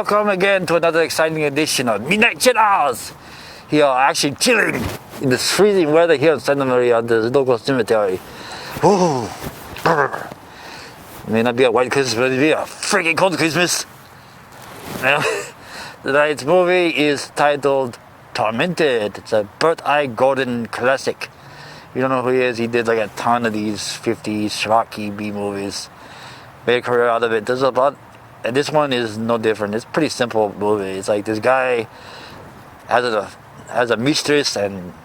Welcome again to another exciting edition of Midnight Chillers. Here, actually chilling in this freezing weather here in Santa Maria at the local cemetery. Ooh, brr. It may not be a white Christmas, but it'll be a freaking cold Christmas. Tonight's movie is titled Tormented. It's a Burt I. Gordon classic. If you don't know who he is, he did like a ton of these 50s schlocky B movies. Made a career out of it. There's about, and this one is no different. It's a pretty simple movie. It's like this guy has a mistress and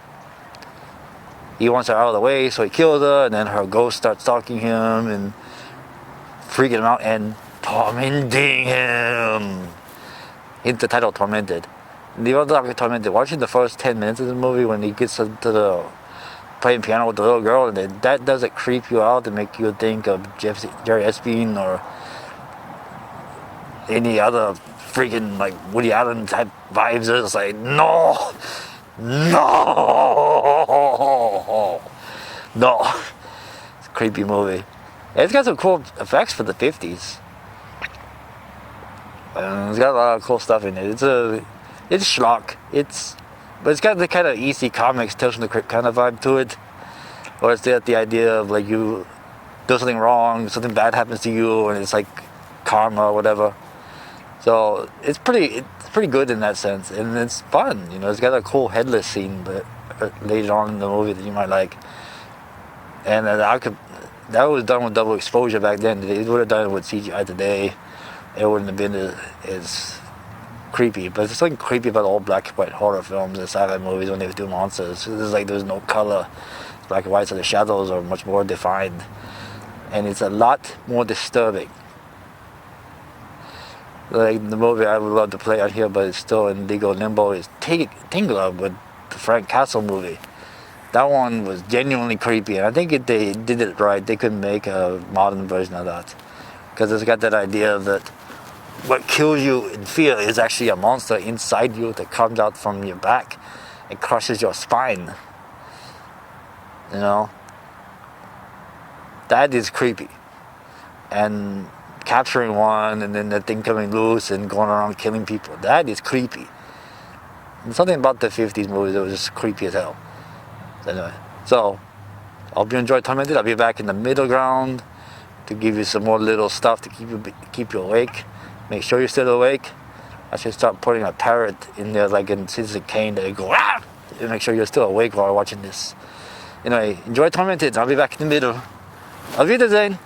he wants her out of the way, so he kills her, and then her ghost starts stalking him and freaking him out and tormenting him. Hence the title, Tormented. The other Tormented, watching the first 10 minutes of the movie when he gets to the playing piano with the little girl, and then that doesn't creep you out and make you think of Jerry Espin or any other freaking like Woody Allen type vibes. It's like, no. It's a creepy movie. It's got some cool effects for the 50s. It's got a lot of cool stuff in it. It's schlock. But it's got the kind of easy comics, Tales from the Crypt kind of vibe to it. Or it's got the idea of like you do something wrong, something bad happens to you, and it's like karma or whatever. So it's pretty good in that sense, and it's fun. You know, it's got a cool headless scene, but later on in the movie that you might like. And that was done with double exposure back then. It would have done it with CGI today. It wouldn't have been as creepy. But there's something creepy about old black and white horror films and sci-fi movies when they do monsters. There's no color. It's black and white, so the shadows are much more defined, and it's a lot more disturbing. Like the movie I would love to play out here, but it's still in legal limbo, is Tingler with the Frank Castle movie. That one was genuinely creepy, and I think they did it right. They could make a modern version of that, because it's got that idea that what kills you in fear is actually a monster inside you that comes out from your back and crushes your spine. You know? That is creepy. And capturing one and then the thing coming loose and going around killing people, that is creepy. And something about the 50s movies that was just creepy as hell. Anyway, so I hope you enjoyed Tormented. I'll be back in the middle ground to give you some more little stuff to keep you awake. Make sure you're still awake. I should start putting a parrot in there like in Citizen Kane that go ah! And make sure you're still awake while watching this. Anyway, enjoy Tormented. I'll be back in the middle. Auf Wiedersehen.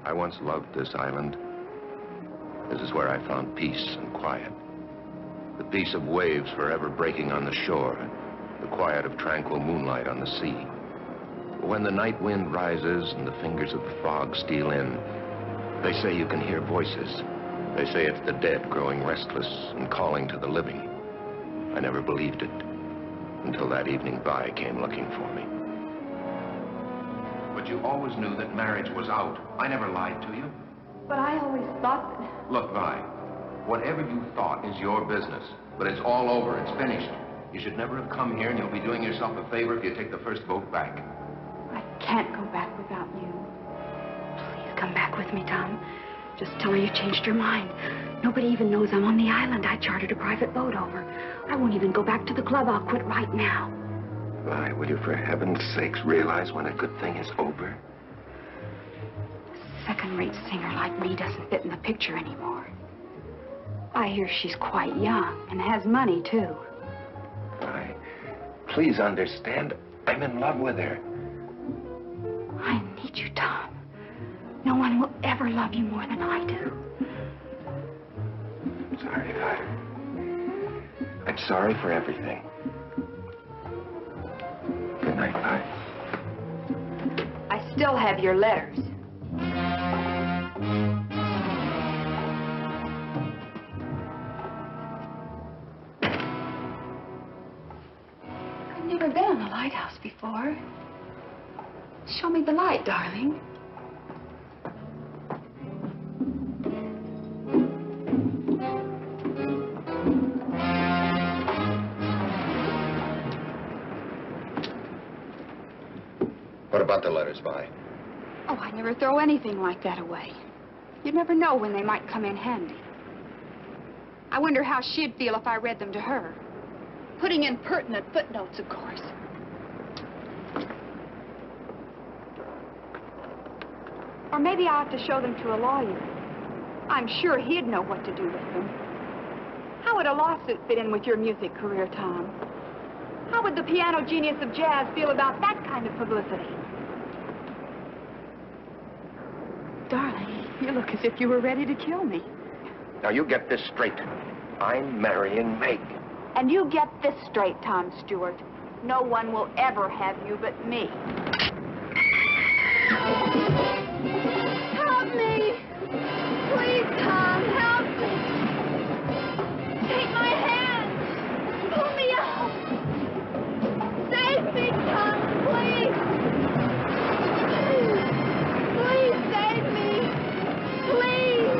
I once loved this island. This is where I found peace and quiet. The peace of waves forever breaking on the shore, the quiet of tranquil moonlight on the sea. When the night wind rises and the fingers of the fog steal in, they say you can hear voices. They say it's the dead growing restless and calling to the living. I never believed it until that evening Vi came looking for me. But you always knew that marriage was out. I never lied to you. But I always thought that... Look, Vi, whatever you thought is your business. But it's all over. It's finished. You should never have come here, and you'll be doing yourself a favor if you take the first boat back. I can't go back without you. Please come back with me, Tom. Just tell her you changed your mind. Nobody even knows I'm on the island. I chartered a private boat over. I won't even go back to the club. I'll quit right now. Vi, will you for heaven's sakes realize when a good thing is over? A second-rate singer like me doesn't fit in the picture anymore. I hear she's quite young and has money, too. Vi, please understand. I'm in love with her. I need you, Tom. No one will ever love you more than I do. I'm sorry, Vi. I'm sorry for everything. Good night, Vi. I still have your letters. I've never been on the lighthouse before. Show me the light, darling. What about the letters, Vi? Oh, I never throw anything like that away. You'd never know when they might come in handy. I wonder how she'd feel if I read them to her. Putting in pertinent footnotes, of course. Or maybe I ought to show them to a lawyer. I'm sure he'd know what to do with them. How would a lawsuit fit in with your music career, Tom? How would the piano genius of jazz feel about that kind of publicity? Darling, you look as if you were ready to kill me. Now, you get this straight. I'm marrying Meg. And you get this straight, Tom Stewart. No one will ever have you but me. Help me! Please, Tom, help me! Take my hand! Pull me out! Save me, Tom, please! Please save me! Please!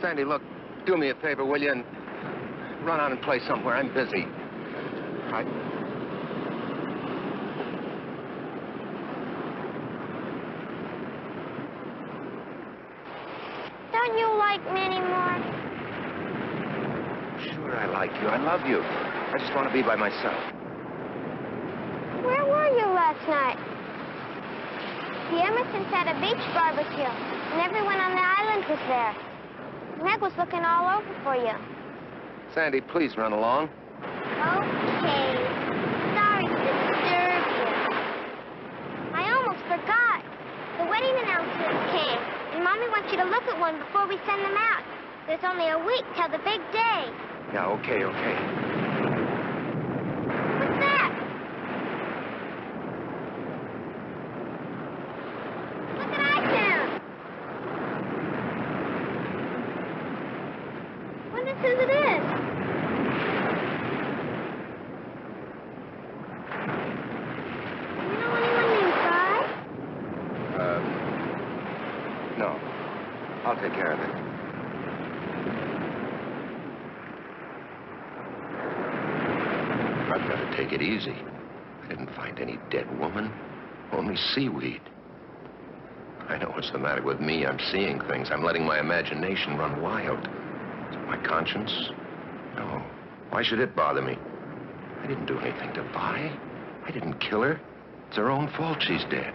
Sandy, look, do me a favor, will you? And run out and play somewhere. I'm busy. Don't you like me anymore? Sure, I like you. I love you. I just want to be by myself. Where were you last night? The Emersons had a beach barbecue, and everyone on the island was there. Meg was looking all over for you. Sandy, please run along. Okay. Sorry to disturb you. I almost forgot. The wedding announcements came, and Mommy wants you to look at one before we send them out. There's only a week till the big day. Yeah, okay. What's that? Look at iTunes. Wonder whose it is. You know anyone named Fry? No. I'll take care of it. I've got to take it easy. I didn't find any dead woman, only seaweed. I know what's the matter with me. I'm seeing things. I'm letting my imagination run wild. Is it my conscience? No. Why should it bother me? I didn't do anything to Vi. I didn't kill her. It's her own fault she's dead.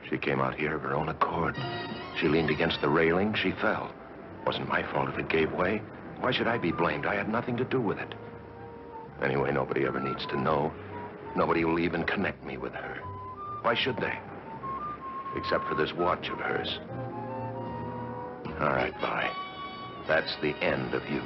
She came out here of her own accord. She leaned against the railing. She fell. Wasn't my fault if it gave way. Why should I be blamed? I had nothing to do with it. Anyway, nobody ever needs to know. Nobody will even connect me with her. Why should they? Except for this watch of hers. All right, Vi. That's the end of you.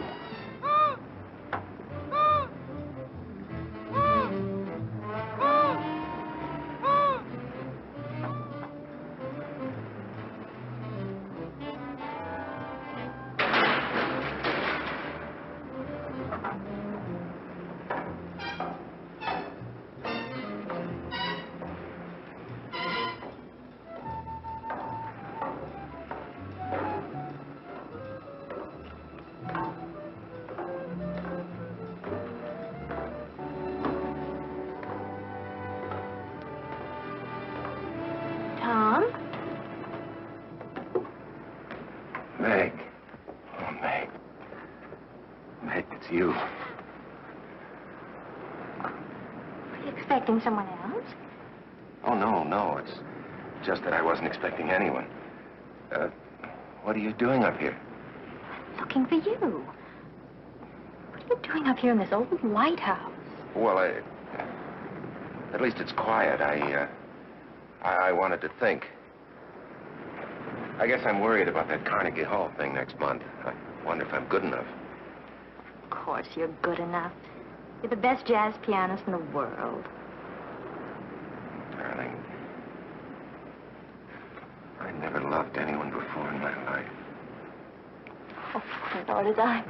Tom? Meg. Oh, Meg. Meg, it's you. Are you expecting someone else? Oh, no. It's just that I wasn't expecting anyone. What are you doing up here? Looking for you. What are you doing up here in this old lighthouse? Well, at least it's quiet. I wanted to think. I guess I'm worried about that Carnegie Hall thing next month. I wonder if I'm good enough. Of course you're good enough. You're the best jazz pianist in the world. Darling, I never loved anyone before in my life. Oh, nor did I.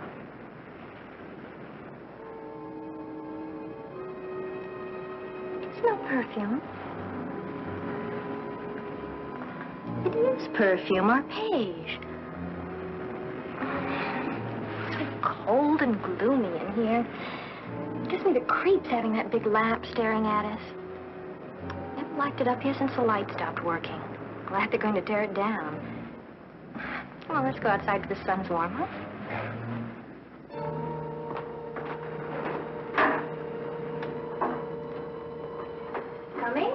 Do you smell perfume? It is perfume, arpege. So cold cold and gloomy in here. It gives me the creeps having that big lamp staring at us. They've liked it up here since the light stopped working. Glad they're going to tear it down. Come on, let's go outside till the sun's warm, huh? Coming?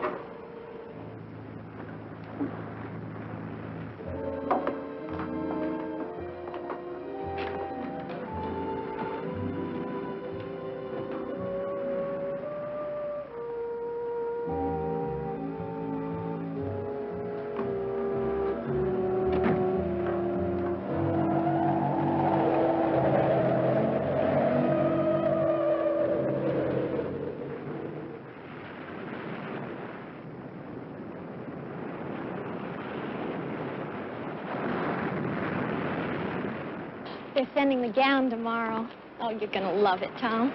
They're sending the gown tomorrow. Oh, you're gonna love it, Tom.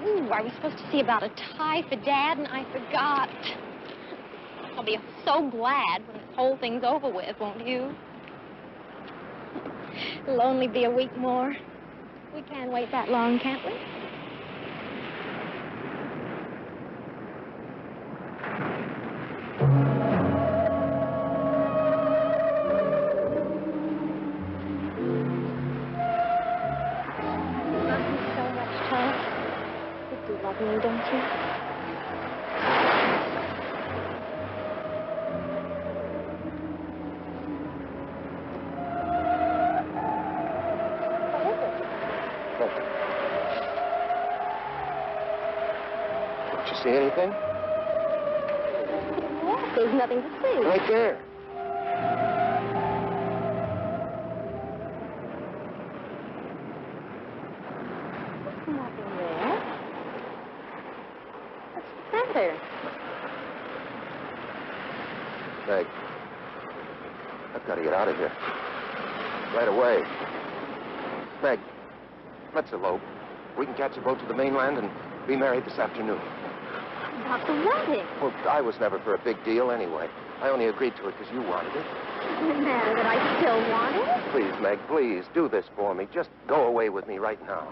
Ooh, I was supposed to see about a tie for Dad, and I forgot. I'll be so glad when this whole thing's over with, won't you? It'll only be a week more. We can't wait that long, can't we? You, don't you? What is it? Nothing. Don't you see anything? Yes, there's nothing to see. Right there. There's nothing there. What's the matter? Meg, I've got to get out of here. Right away. Meg, let's elope. We can catch a boat to the mainland and be married this afternoon. About the wedding. Well, I was never for a big deal anyway. I only agreed to it because you wanted it. Doesn't it matter that I still want it? Please, Meg, please, do this for me. Just go away with me right now.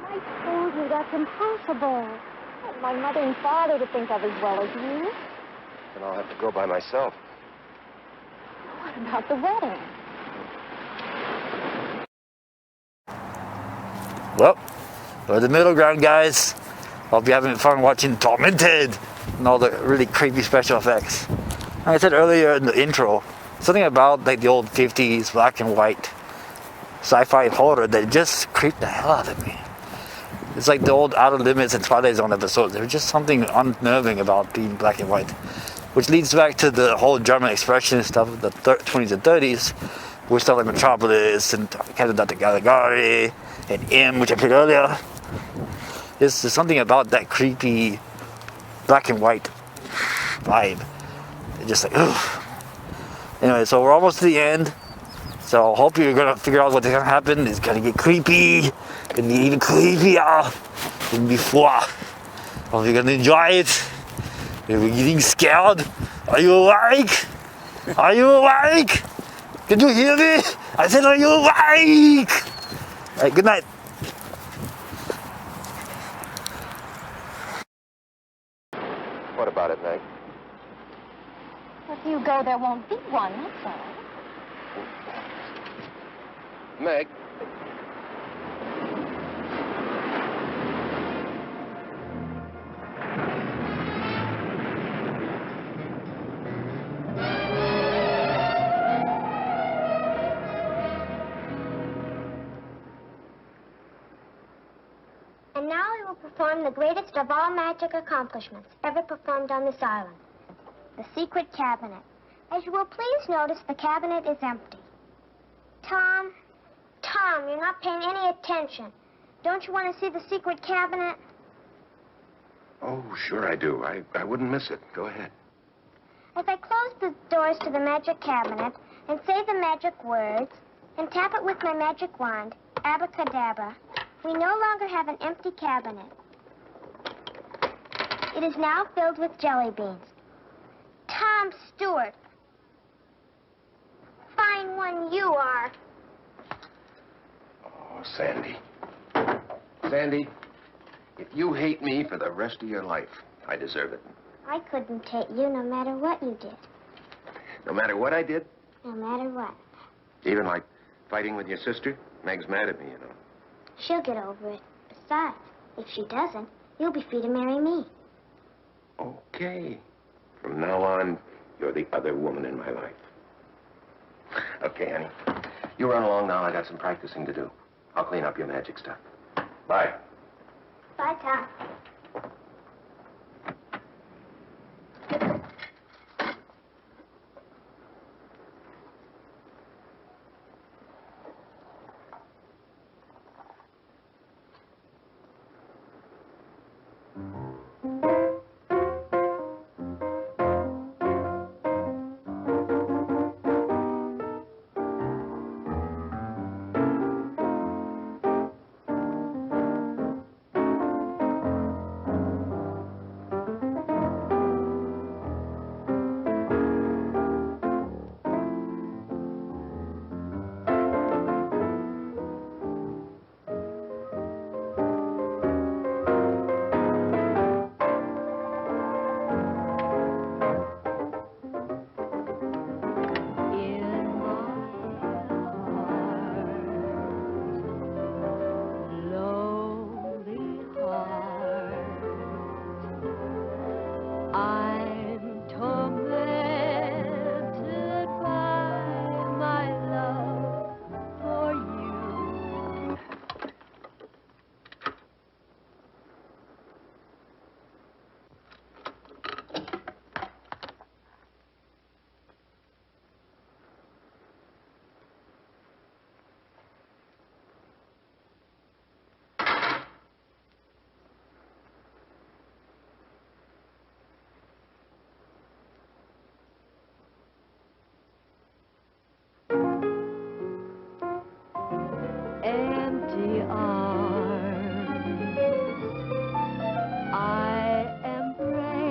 I told you that's impossible. I want my mother and father to think of as well as you. Then I'll have to go by myself. What about the wedding? Well, we're the middle ground, guys. Hope you're having fun watching Tormented and all the really creepy special effects. Like I said earlier in the intro, something about like the old 50s black and white sci-fi horror that just creeped the hell out of me. It's like the old Outer Limits and Twilight Zone episodes. There's just something unnerving about being black and white, which leads back to the whole German expressionist stuff of the 20s and 30s, with stuff like Metropolis and Captain Dr. Caligari and M, which I played earlier. There's something about that creepy black and white vibe. It's just like, ugh. Anyway, so we're almost to the end. So I hope you're gonna figure out what's gonna happen. It's gonna get creepy. It's gonna be even creepier than before. Hope you're gonna enjoy it. If you're getting scared, are you awake? Are you awake? Can you hear me? I said, are you awake? All right, good night. What about it, Meg? If you go, there won't be one, that's all. Meg. And now we will perform the greatest of all magic accomplishments ever performed on this island. The secret cabinet. As you will please notice, the cabinet is empty. Tom, you're not paying any attention. Don't you want to see the secret cabinet? Oh, sure I do. I wouldn't miss it. Go ahead. If I close the doors to the magic cabinet and say the magic words and tap it with my magic wand, abracadabra, we no longer have an empty cabinet. It is now filled with jelly beans. Tom Stewart. Fine one you are. Oh, Sandy. Sandy, if you hate me for the rest of your life, I deserve it. I couldn't hate you no matter what you did. No matter what I did? No matter what. Even like fighting with your sister? Meg's mad at me, you know. She'll get over it. Besides, if she doesn't, you'll be free to marry me. Okay. From now on, you're the other woman in my life. Okay, honey. You run along now. I got some practicing to do. I'll clean up your magic stuff. Bye. Bye, Tom. Empty arms, I embrace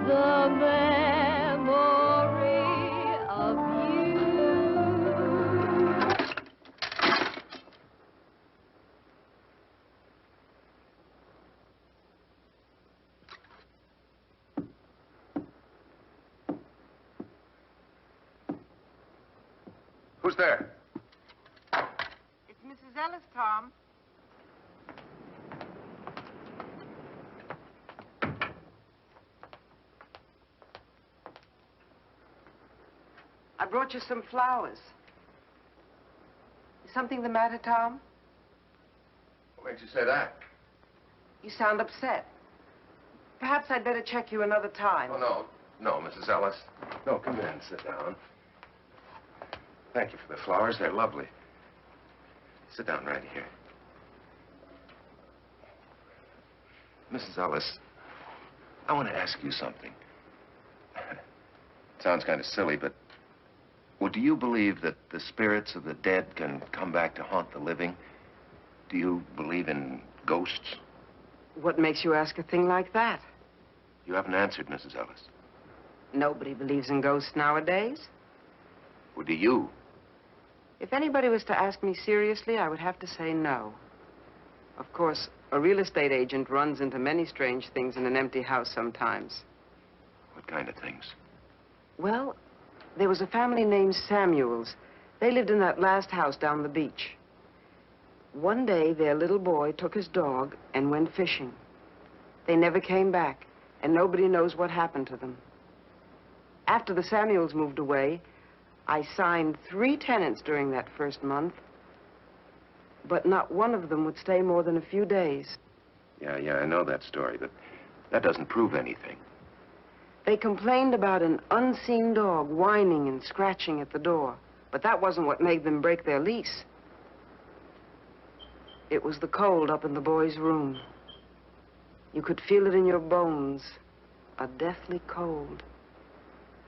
the memory of you. Who's there? Mrs. Ellis, Tom. I brought you some flowers. Is something the matter, Tom? What makes you say that? You sound upset. Perhaps I'd better check you another time. Oh, no, Mrs. Ellis. No, come in and sit down. Thank you for the flowers. They're lovely. Sit down right here. Mrs. Ellis, I want to ask you something. It sounds kind of silly, but do you believe that the spirits of the dead can come back to haunt the living? Do you believe in ghosts? What makes you ask a thing like that? You haven't answered, Mrs. Ellis. Nobody believes in ghosts nowadays. Well, do you? If anybody was to ask me seriously, I would have to say no. Of course, a real estate agent runs into many strange things in an empty house sometimes. What kind of things? Well, there was a family named Samuels. They lived in that last house down the beach. One day, their little boy took his dog and went fishing. They never came back, and nobody knows what happened to them. After the Samuels moved away, I signed 3 tenants during that first month, but not one of them would stay more than a few days. Yeah, I know that story, but that doesn't prove anything. They complained about an unseen dog whining and scratching at the door, but that wasn't what made them break their lease. It was the cold up in the boy's room. You could feel it in your bones, a deathly cold.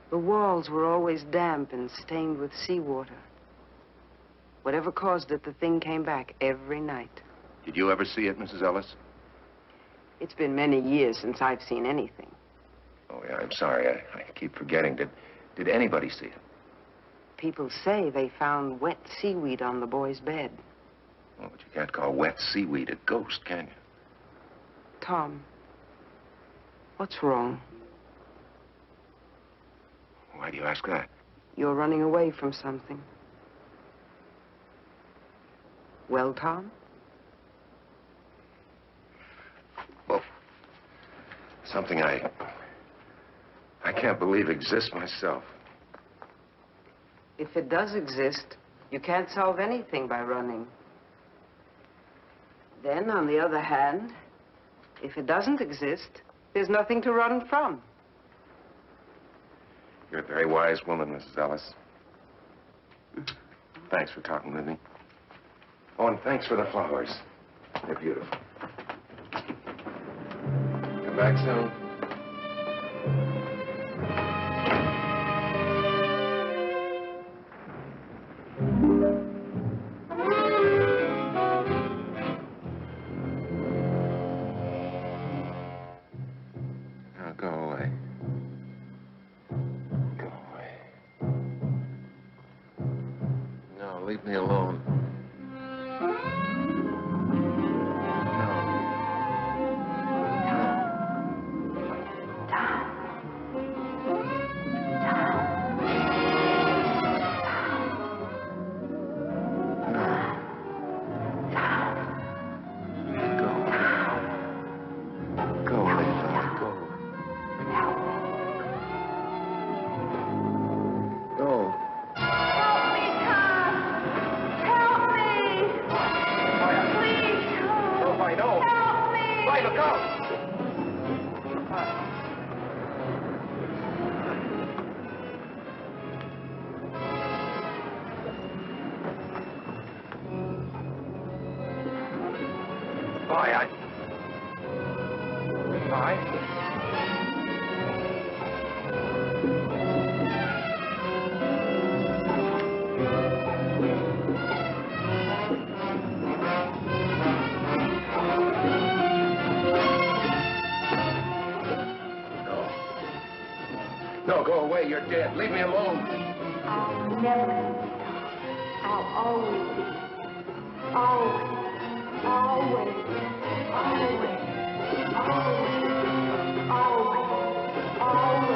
The walls were always damp and stained with seawater. Whatever caused it, the thing came back every night. Did you ever see it, Mrs. Ellis? It's been many years since I've seen anything. Oh, yeah, I'm sorry. I keep forgetting. Did anybody see it? People say they found wet seaweed on the boy's bed. Oh, but you can't call wet seaweed a ghost, can you? Tom, what's wrong? Why do you ask that? You're running away from something. Well, Tom? Well, something I can't believe exists myself. If it does exist, you can't solve anything by running. Then, on the other hand, if it doesn't exist, there's nothing to run from. You're a very wise woman, Mrs. Ellis. Thanks for talking with me. Oh, and thanks for the flowers. They're beautiful. Come back soon. Now, go away. Go away. No, leave me alone. No, go away. You're dead. Leave me alone. I'll never leave you. I'll always be. Always. Always. Always. Always. Always. Always.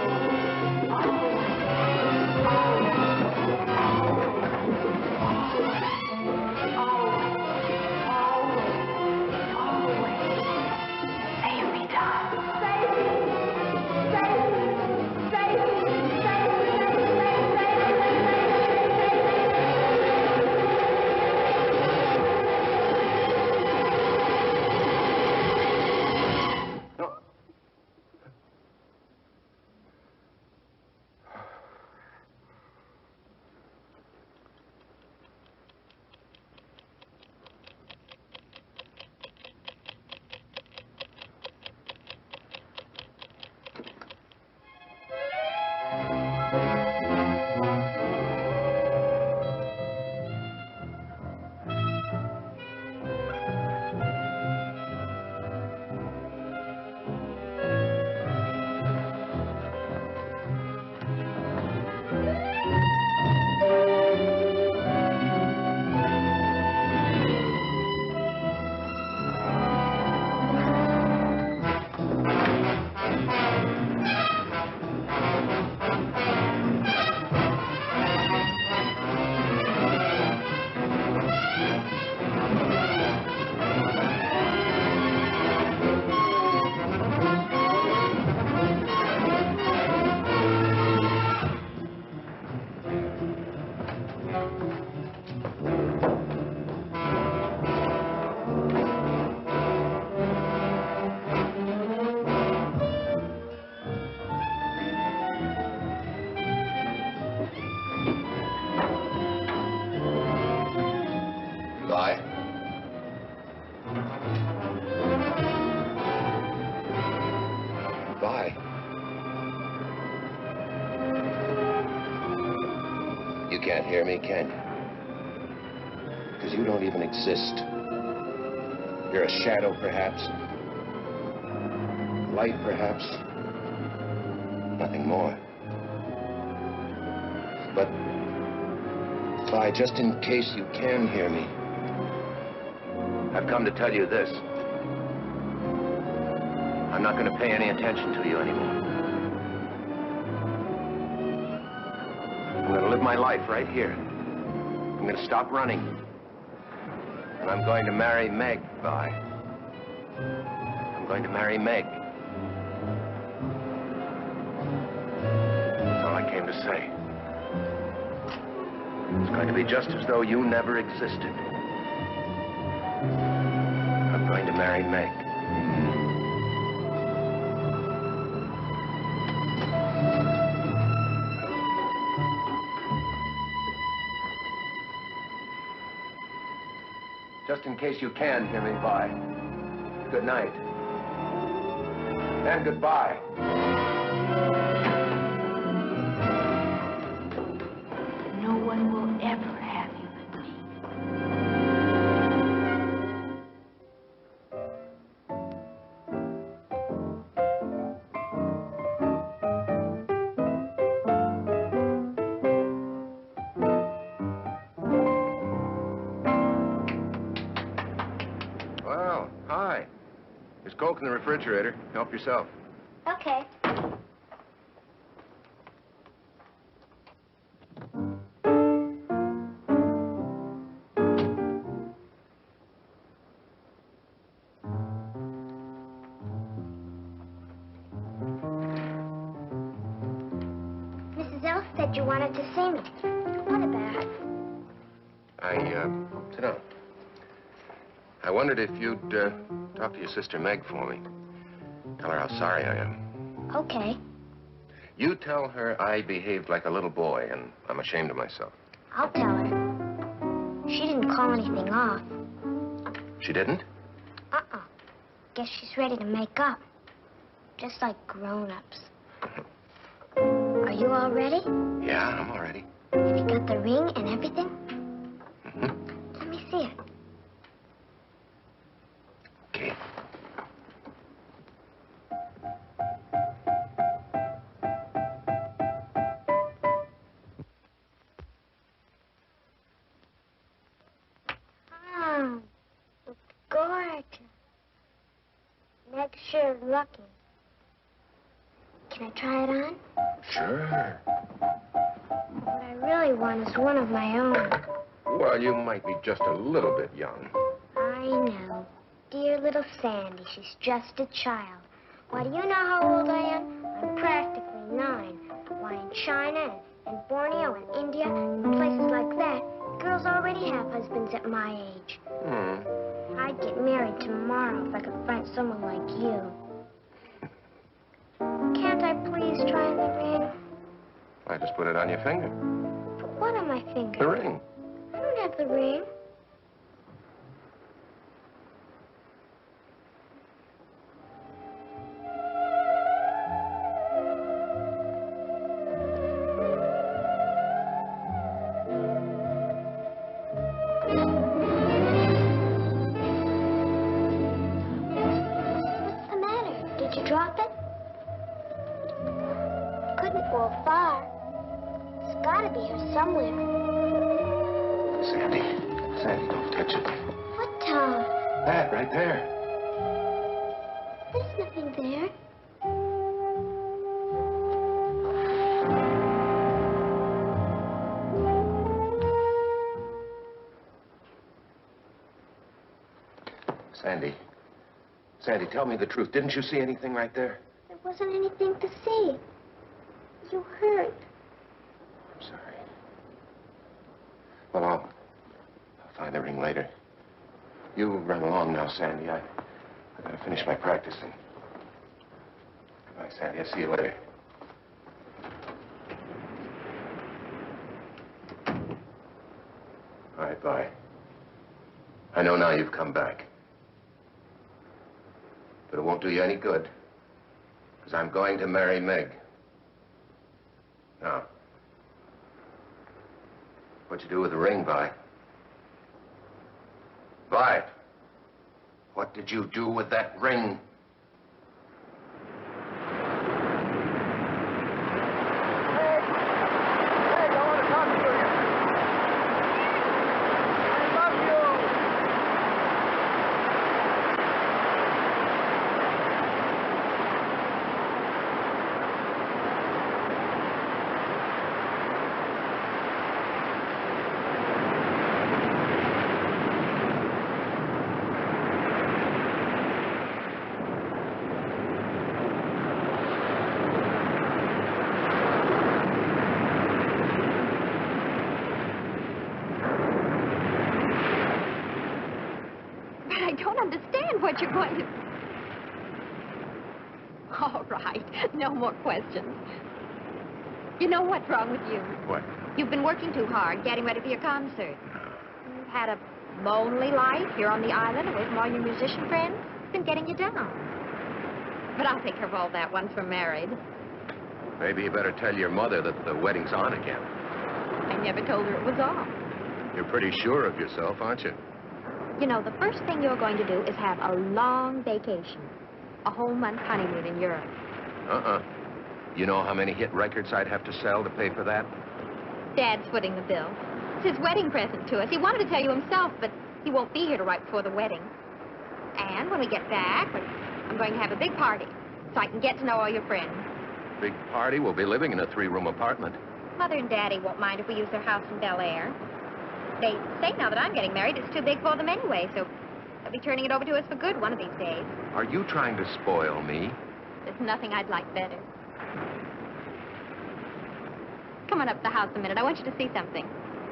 You can't hear me, can you? Because you don't even exist. You're a shadow, perhaps. Light, perhaps. Nothing more. But, Vi, just in case you can hear me, I've come to tell you this. I'm not going to pay any attention to you anymore. I'm going to live my life right here. I'm going to stop running. And I'm going to marry Meg, Vi. I'm going to marry Meg. That's all I came to say. It's going to be just as though you never existed. I'm going to marry Meg. Just in case you can hear me, Vi. Good night. And goodbye. No one will ever have you but me. Well, hi. There's Coke in the refrigerator. Help yourself. Okay. Mrs. Elf said you wanted to see me. What about? Sit down. I wondered if you'd talk to your sister Meg for me. Tell her how sorry I am. Okay. You tell her I behaved like a little boy and I'm ashamed of myself. I'll tell her. She didn't call anything off. She didn't? Uh-uh. Guess she's ready to make up. Just like grown-ups. Are you all ready? Yeah, I'm all ready. Have you got the ring and everything? Mm-hmm. Let me see it. Okay. Oh, it's gorgeous. Meg's sure lucky. Can I try it on? Sure. What I really want is one of my own. Well, you might be just a little bit young. I know. Dear little Sandy, she's just a child. Why, do you know how old I am? I'm practically 9. Why, in China and Borneo and India and places like that, girls already have husbands at my age. I'd get married tomorrow if I could find someone like you. Can't I please try the ring? I just put it on your finger. But what on my finger? The ring. I don't have the ring. What's the matter? Did you drop it? Couldn't go far. It's gotta be here somewhere. Sandy, don't touch it. What, Tom? That right there. There's nothing there. Sandy, tell me the truth. Didn't you see anything right there? There wasn't anything to see. You hurt. I'm sorry. Well, I'll find the ring later. You run along now, Sandy. I gotta finish my practicing. Goodbye, Sandy. I'll see you later. All right, bye. I know now you've come back. But it won't do you any good. Because I'm going to marry Meg. Now, what'd you do with the ring, Vi? Vi, what did you do with that ring? what you're going to... All right. No more questions. You know what's wrong with you? What? You've been working too hard, getting ready for your concert. You've had a lonely life here on the island away from all your musician friends. It's been getting you down. But I'll take care of all that once we're married. Maybe you better tell your mother that the wedding's on again. I never told her it was off. You're pretty sure of yourself, aren't you? You know, the first thing you're going to do is have a long vacation. A whole month honeymoon in Europe. You know how many hit records I'd have to sell to pay for that? Dad's footing the bill. It's his wedding present to us. He wanted to tell you himself, but he won't be here till right before the wedding. And when we get back, I'm going to have a big party so I can get to know all your friends. Big party? We'll be living in a 3-room apartment. Mother and Daddy won't mind if we use their house in Bel Air. They say now that I'm getting married, it's too big for them anyway, so they'll be turning it over to us for good one of these days. Are you trying to spoil me? There's nothing I'd like better. Come on up to the house a minute. I want you to see something.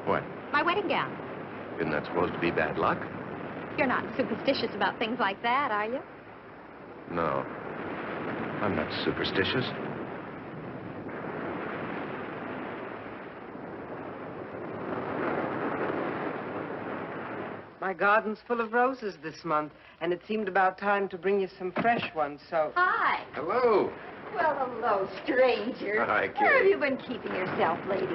What? My wedding gown. Isn't that supposed to be bad luck? You're not superstitious about things like that, are you? No. I'm not superstitious. My garden's full of roses this month, and it seemed about time to bring you some fresh ones, so... Hi. Hello. Well, hello, stranger. Hi, Kitty. Where have you been keeping yourself, lady?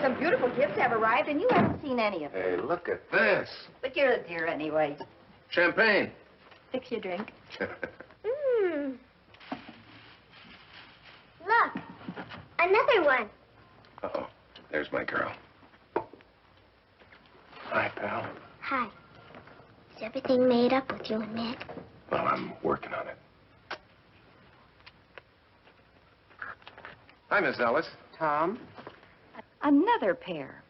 Some beautiful gifts have arrived, and you haven't seen any of them. Hey, look at this. But you're a dear anyway. Champagne. Fix your drink. Look, another one. Uh-oh. There's my girl. Hi, pal. Hi. Is everything made up with you and Meg? Well, I'm working on it. Hi, Miss Ellis. Tom? Another pair.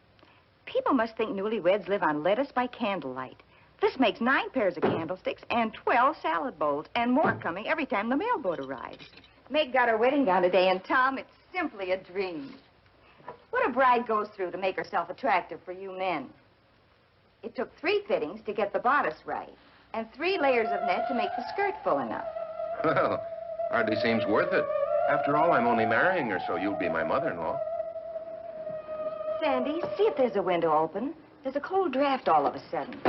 People must think newlyweds live on lettuce by candlelight. This makes 9 pairs of candlesticks and 12 salad bowls, and more coming every time the mailboat arrives. Meg got her wedding gown today, and Tom, it's simply a dream. What a bride goes through to make herself attractive for you men. It took 3 fittings to get the bodice right, and 3 layers of net to make the skirt full enough. Well, hardly seems worth it. After all, I'm only marrying her, so you'll be my mother-in-law. Sandy, see if there's a window open. There's a cold draft all of a sudden.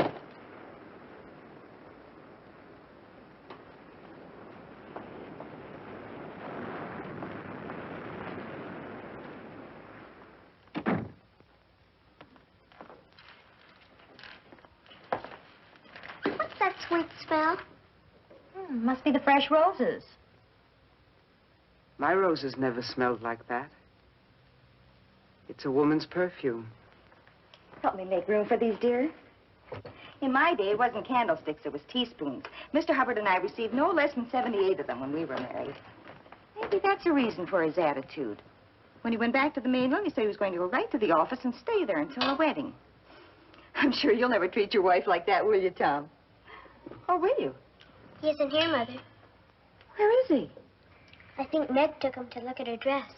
What's that sweet smell? Must be the fresh roses. My roses never smelled like that. It's a woman's perfume. Help me make room for these, dear. In my day, it wasn't candlesticks, it was teaspoons. Mr. Hubbard and I received no less than 78 of them when we were married. Maybe that's a reason for his attitude. When he went back to the mainland, he said he was going to go right to the office and stay there until the wedding. I'm sure you'll never treat your wife like that, will you, Tom? Or will you? He isn't here, Mother. Where is he? I think Meg took him to look at her dress.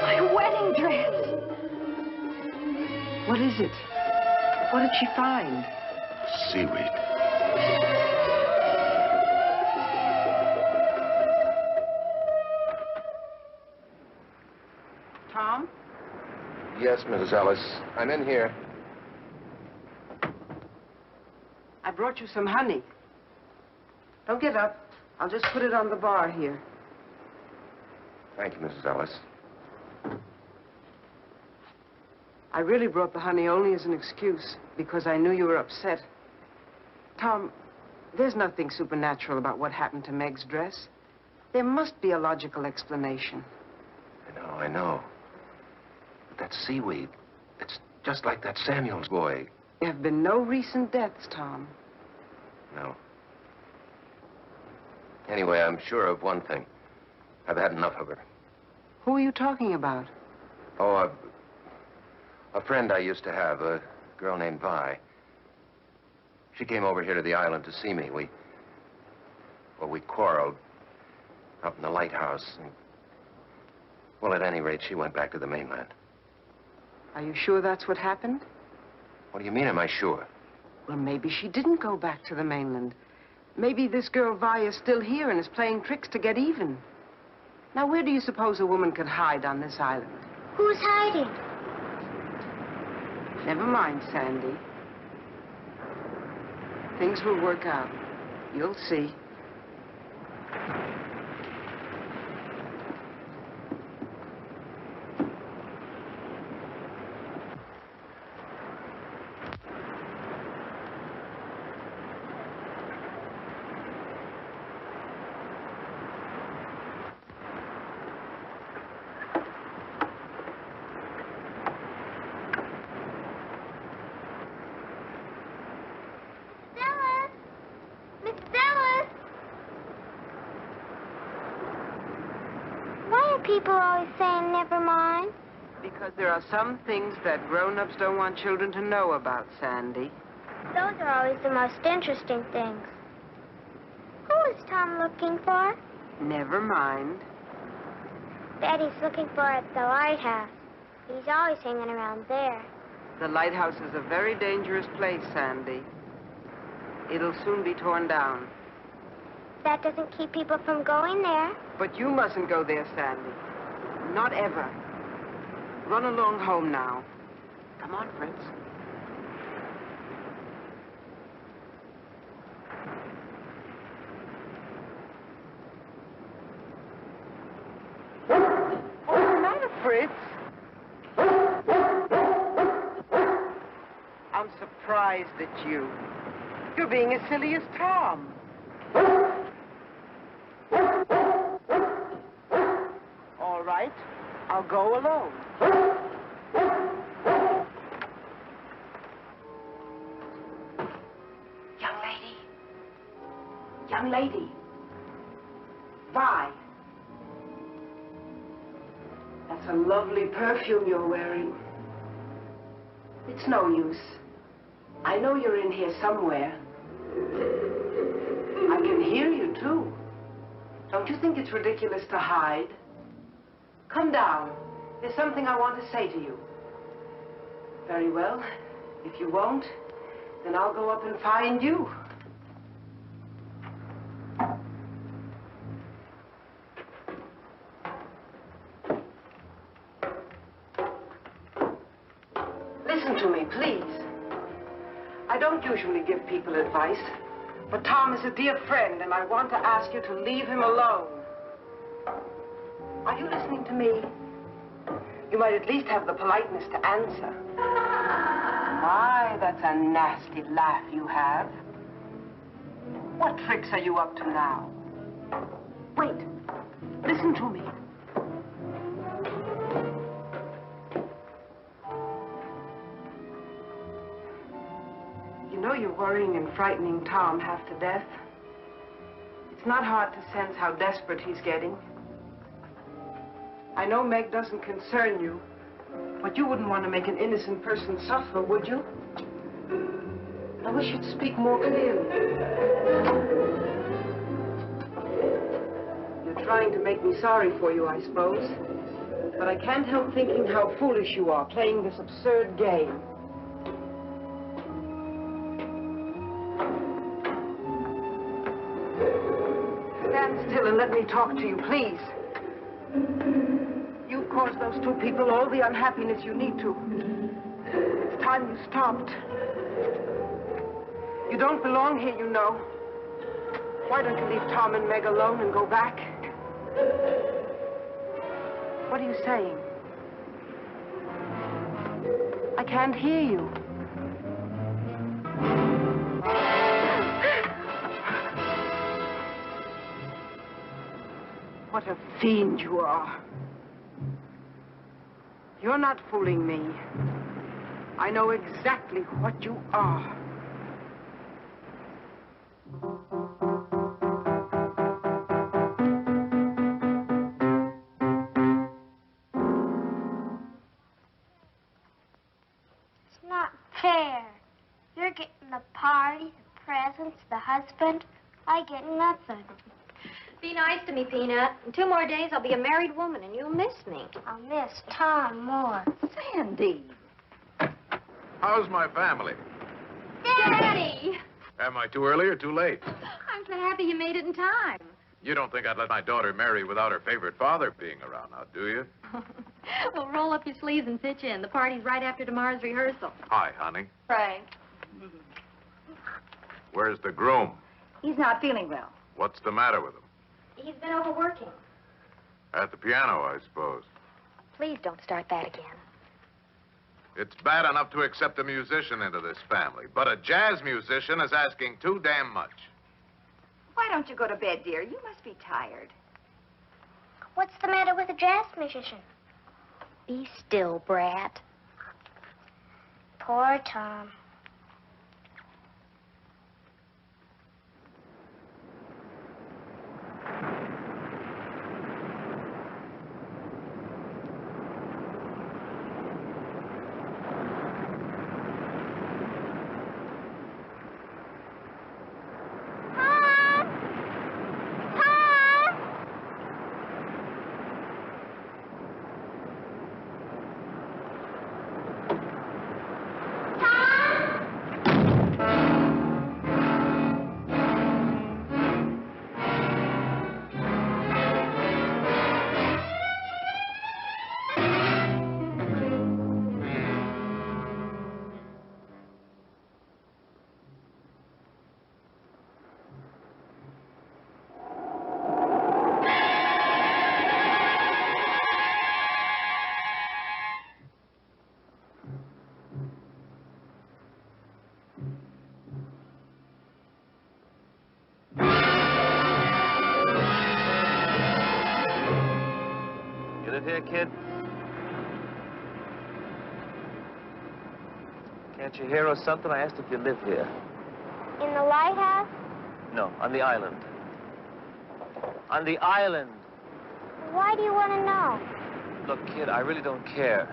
My wedding dress! What is it? What did she find? Seaweed. Tom? Yes, Mrs. Ellis. I'm in here. I brought you some honey. Don't get up. I'll just put it on the bar here. Thank you, Mrs. Ellis. I really brought the honey only as an excuse, because I knew you were upset. Tom, there's nothing supernatural about what happened to Meg's dress. There must be a logical explanation. I know. But that seaweed, it's just like that Samuels boy. There have been no recent deaths, Tom. No. Anyway, I'm sure of one thing. I've had enough of her. Who are you talking about? Oh, a friend I used to have, a girl named Vi. She came over here to the island to see me. We quarreled up in the lighthouse. And, well, at any rate, she went back to the mainland. Are you sure that's what happened? What do you mean, am I sure? Well, maybe she didn't go back to the mainland. Maybe this girl Vi is still here and is playing tricks to get even. Now, where do you suppose a woman could hide on this island? Who's hiding? Never mind, Sandy. Things will work out. You'll see. People always saying never mind. Because there are some things that grown-ups don't want children to know about, Sandy. Those are always the most interesting things. Who is Tom looking for? Never mind. Daddy's looking for at the lighthouse. He's always hanging around there. The lighthouse is a very dangerous place, Sandy. It'll soon be torn down. That doesn't keep people from going there. But you mustn't go there, Sandy. Not ever. Run along home now. Come on, Fritz. What's the matter, Fritz? I'm surprised at you. You're being as silly as Tom. All right, I'll go alone. Young lady. Young lady. Vi. That's a lovely perfume you're wearing. It's no use. I know you're in here somewhere. I can hear you, too. Don't you think it's ridiculous to hide? Come down. There's something I want to say to you. Very well. If you won't, then I'll go up and find you. Listen to me, please. I don't usually give people advice, but Tom is a dear friend, and I want to ask you to leave him alone. Are you listening to me? You might at least have the politeness to answer. My, that's a nasty laugh you have. What tricks are you up to now? Wait. Listen to me. You know you're worrying and frightening Tom half to death. It's not hard to sense how desperate he's getting. I know Meg doesn't concern you, but you wouldn't want to make an innocent person suffer, would you? I wish you'd speak more clearly. You're trying to make me sorry for you, I suppose. But I can't help thinking how foolish you are, playing this absurd game. Stand still and let me talk to you, please. You caused those two people all the unhappiness you need to. It's time you stopped. You don't belong here, you know. Why don't you leave Tom and Meg alone and go back? What are you saying? I can't hear you. What a fiend you are. You're not fooling me. I know exactly what you are. It's not fair. You're getting the party, the presents, the husband. I get nothing. Be nice to me, Peanut. In 2 more days, I'll be a married woman, and you'll miss me. I'll miss Tom more. Sandy, How's my family? Daddy! Am I too early or too late? I'm so happy you made it in time. You don't think I'd let my daughter marry without her favorite father being around now, do you? Well, roll up your sleeves and pitch in. The party's right after tomorrow's rehearsal. Hi, honey. Frank. Where's the groom? He's not feeling well. What's the matter with him? He's been overworking. At the piano, I suppose. Please don't start that again. It's bad enough to accept a musician into this family, but a jazz musician is asking too damn much. Why don't you go to bed, dear? You must be tired. What's the matter with a jazz musician? Be still, Brat. Poor Tom. Here, kid? Can't you hear or something? I asked if you live here. In the lighthouse? No, on the island. On the island. Why do you want to know? Look, kid, I really don't care.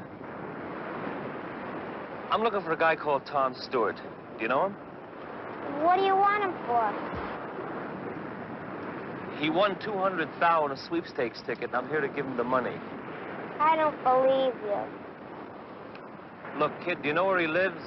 I'm looking for a guy called Tom Stewart. Do you know him? What do you want him for? He won $200,000 on a sweepstakes ticket, and I'm here to give him the money. I don't believe you. Look, kid, do you know where he lives?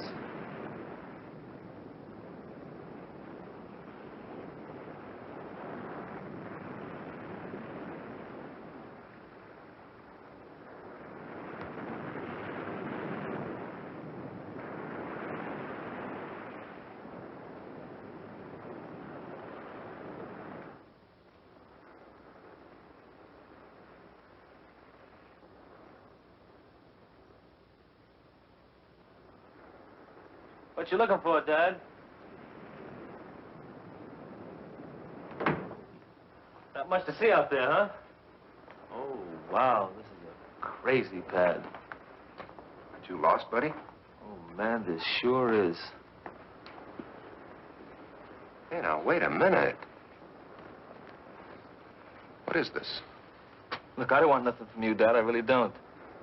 What you looking for, Dad? Not much to see out there, huh? Oh, wow, this is a crazy pad. Aren't you lost, buddy? Oh, man, this sure is. Hey, now, wait a minute. What is this? Look, I don't want nothing from you, Dad. I really don't.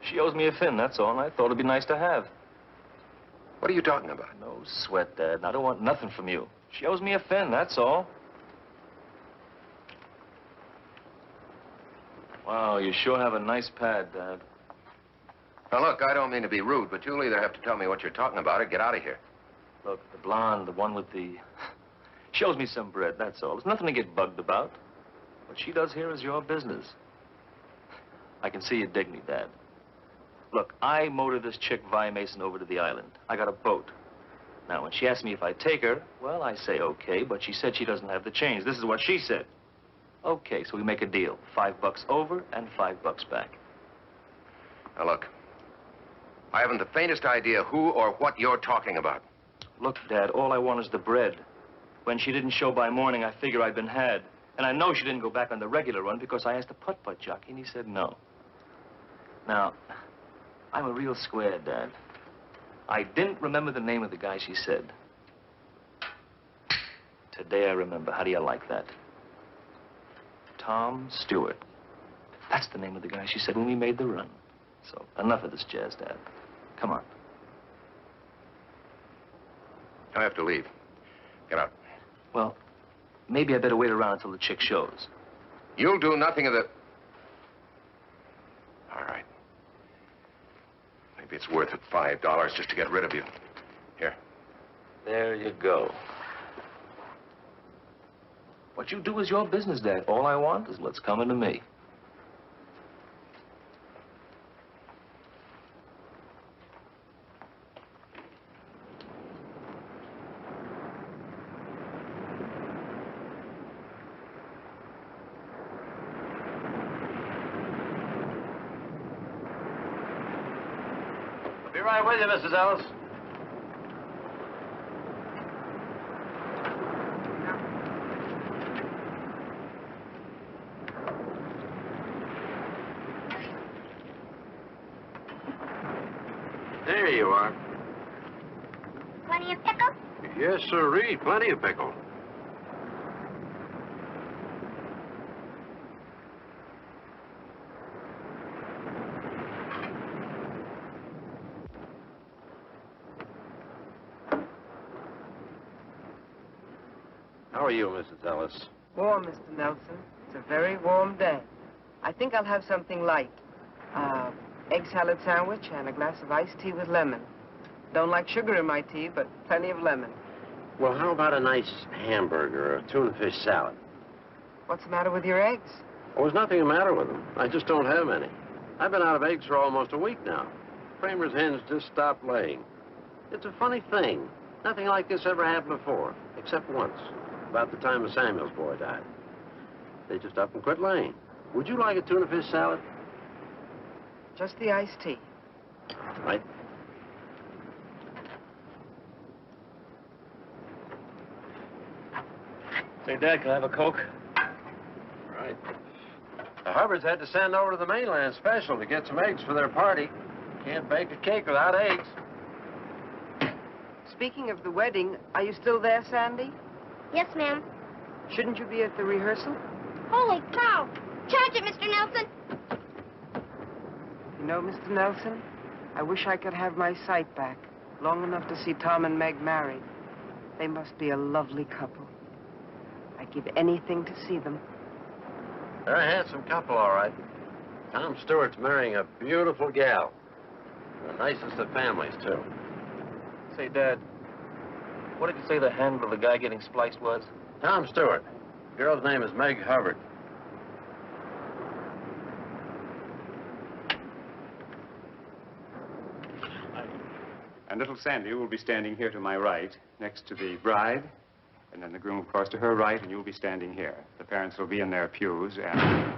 She owes me a fin, that's all, and I thought it'd be nice to have. What are you talking about? No sweat, Dad. I don't want nothing from you. She owes me a fin, that's all. Wow, you sure have a nice pad, Dad. Now, look, I don't mean to be rude, but you'll either have to tell me what you're talking about or get out of here. Look, the blonde, the one with the... She owes me some bread, that's all. There's nothing to get bugged about. What she does here is your business. I can see you dig me, Dad. Look, I motored this chick, Vi Mason, over to the island. I got a boat. Now, when she asked me if I'd take her, well, I say okay, but she said she doesn't have the change. This is what she said. Okay, so we make a deal. $5 over and $5 back. Now, look, I haven't the faintest idea who or what you're talking about. Look, Dad, all I want is the bread. When she didn't show by morning, I figure I'd been had. And I know she didn't go back on the regular run because I asked the putt-putt jockey, and he said no. Now, I'm a real square, Dad. I didn't remember the name of the guy she said. Today I remember. How do you like that? Tom Stewart. That's the name of the guy she said when we made the run. So, enough of this jazz, Dad. Come on. I have to leave. Get out. Well, maybe I better wait around until the chick shows. You'll do nothing of the... All right. Maybe it's worth it, $5 just to get rid of you. There you go. What you do is your business, Dad. All I want is what's coming to me. Be right with you, Mrs. Ellis. There you are. Plenty of pickle? Yes, sirree. Plenty of pickle. How are you, Mrs. Ellis? Warm, Mr. Nelson. It's a very warm day. I think I'll have something light. Egg salad sandwich and a glass of iced tea with lemon. Don't like sugar in my tea, but plenty of lemon. Well, how about a nice hamburger or a tuna fish salad? What's the matter with your eggs? Well, there's nothing the matter with them. I just don't have any. I've been out of eggs for almost a week now. Kramer's hens just stopped laying. It's a funny thing. Nothing like this ever happened before, except once, about the time of Samuel's boy died. They just up and quit laying. Would you like a tuna fish salad? Just the iced tea. Right. Say, Dad, can I have a Coke? Right. The Hubbards had to send over to the mainland special to get some eggs for their party. Can't bake a cake without eggs. Speaking of the wedding, are you still there, Sandy? Yes, ma'am. Shouldn't you be at the rehearsal? Holy cow! Charge it, Mr. Nelson! You know, Mr. Nelson, I wish I could have my sight back, long enough to see Tom and Meg married. They must be a lovely couple. I'd give anything to see them. They're a handsome couple, all right. Tom Stewart's marrying a beautiful gal. The nicest of families, too. Say, Dad, what did you say the handle of the guy getting spliced was? Tom Stewart. The girl's name is Meg Hubbard. And little Sandy will be standing here to my right, next to the bride, and then the groom, of course, to her right, and you'll be standing here. The parents will be in their pews, and...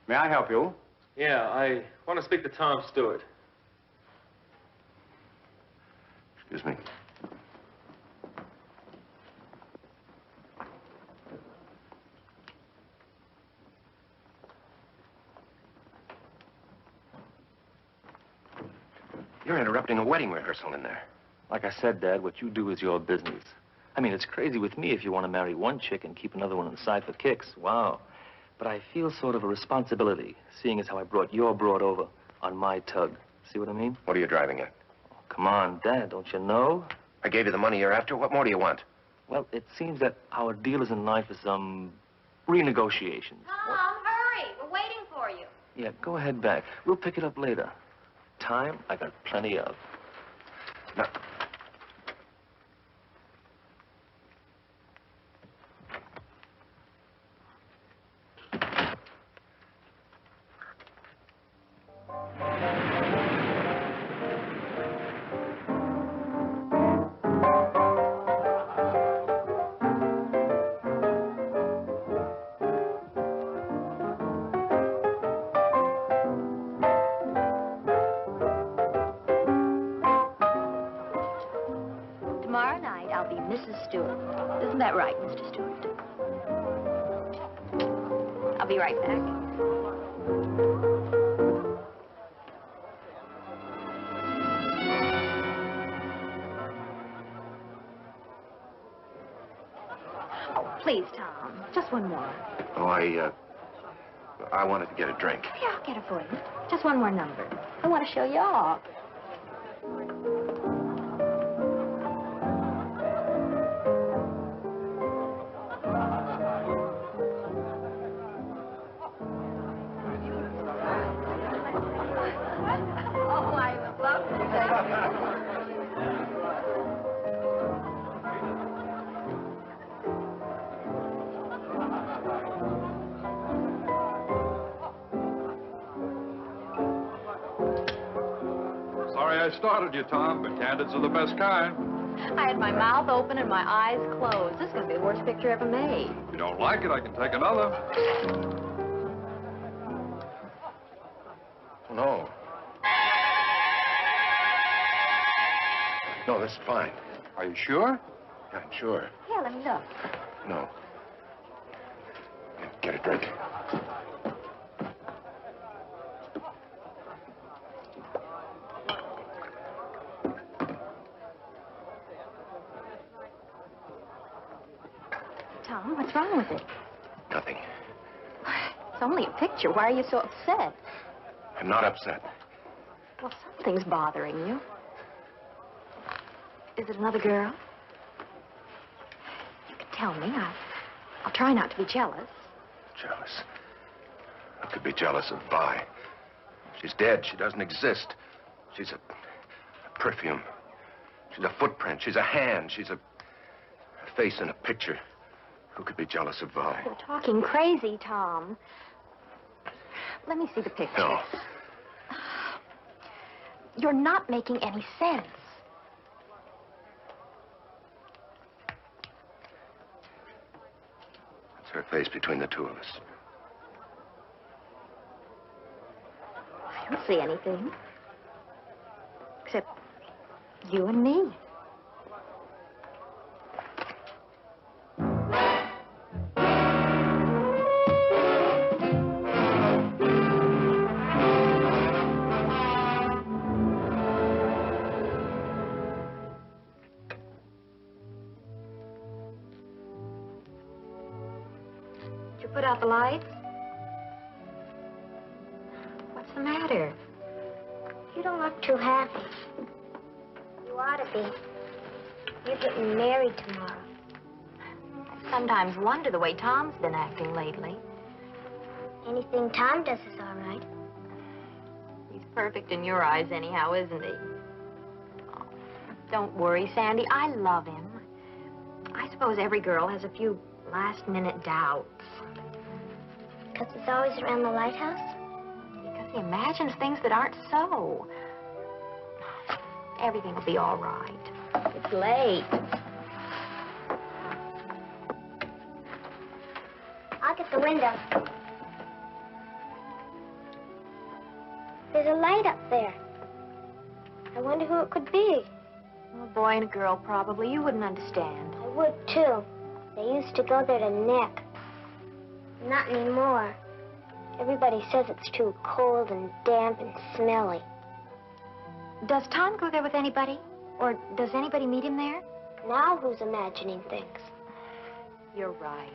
May I help you? Yeah, I want to speak to Tom Stewart. Excuse me. You're interrupting a wedding rehearsal in there. Like I said, Dad, what you do is your business. I mean, it's crazy with me if you want to marry one chick and keep another one on the side for kicks. Wow. But I feel sort of a responsibility, seeing as how I brought your broad over on my tug. See what I mean? What are you driving at? Oh, come on, Dad, don't you know? I gave you the money you're after. What more do you want? Well, it seems that our deal is in line for some renegotiations. Tom, hurry! We're waiting for you. Yeah, go ahead back. We'll pick it up later. Time, I got plenty of. No. Tomorrow night, I'll be Mrs. Stewart. Isn't that right, Mr. Stewart? I'll be right back. Oh, please, Tom. Just one more. Oh, I wanted to get a drink. Yeah, I'll get it for you. Just one more number. I want to show you off. startled you, Tom, but candids are the best kind. I had my mouth open and my eyes closed. This is going to be the worst picture ever made. If you don't like it, I can take another. No. No, this is fine. Are you sure? Yeah, I'm sure. Here, let me look. No. Yeah, get a drink. Tom, what's wrong with it? Nothing. It's only a picture. Why are you so upset? I'm not upset. Well, something's bothering you. Is it another girl? You can tell me. I'll try not to be jealous. Jealous? I could be jealous of Vi. She's dead. She doesn't exist. She's a perfume. She's a footprint. She's a hand. She's a face in a picture. Who could be jealous of Vi? You're talking crazy, Tom. Let me see the picture. No. You're not making any sense. It's her face between the two of us. I don't see anything. Except you and me. Did you put out the lights? What's the matter? You don't look too happy. You ought to be. You're getting married tomorrow. I sometimes wonder the way Tom's been acting lately. Anything Tom does is all right. He's perfect in your eyes anyhow, isn't he? Oh, don't worry, Sandy. I love him. I suppose every girl has a few last-minute doubts. Because he's always around the lighthouse? Because he imagines things that aren't so. Everything will be all right. It's late. I'll get the window. There's a light up there. I wonder who it could be. A boy and a girl, probably. You wouldn't understand. I would, too. They used to go there to neck. Not anymore. Everybody says it's too cold and damp and smelly. Does Tom go there with anybody? Or does anybody meet him there? Now who's imagining things? You're right.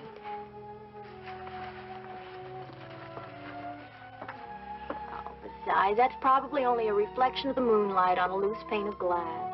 Oh, besides, that's probably only a reflection of the moonlight on a loose pane of glass.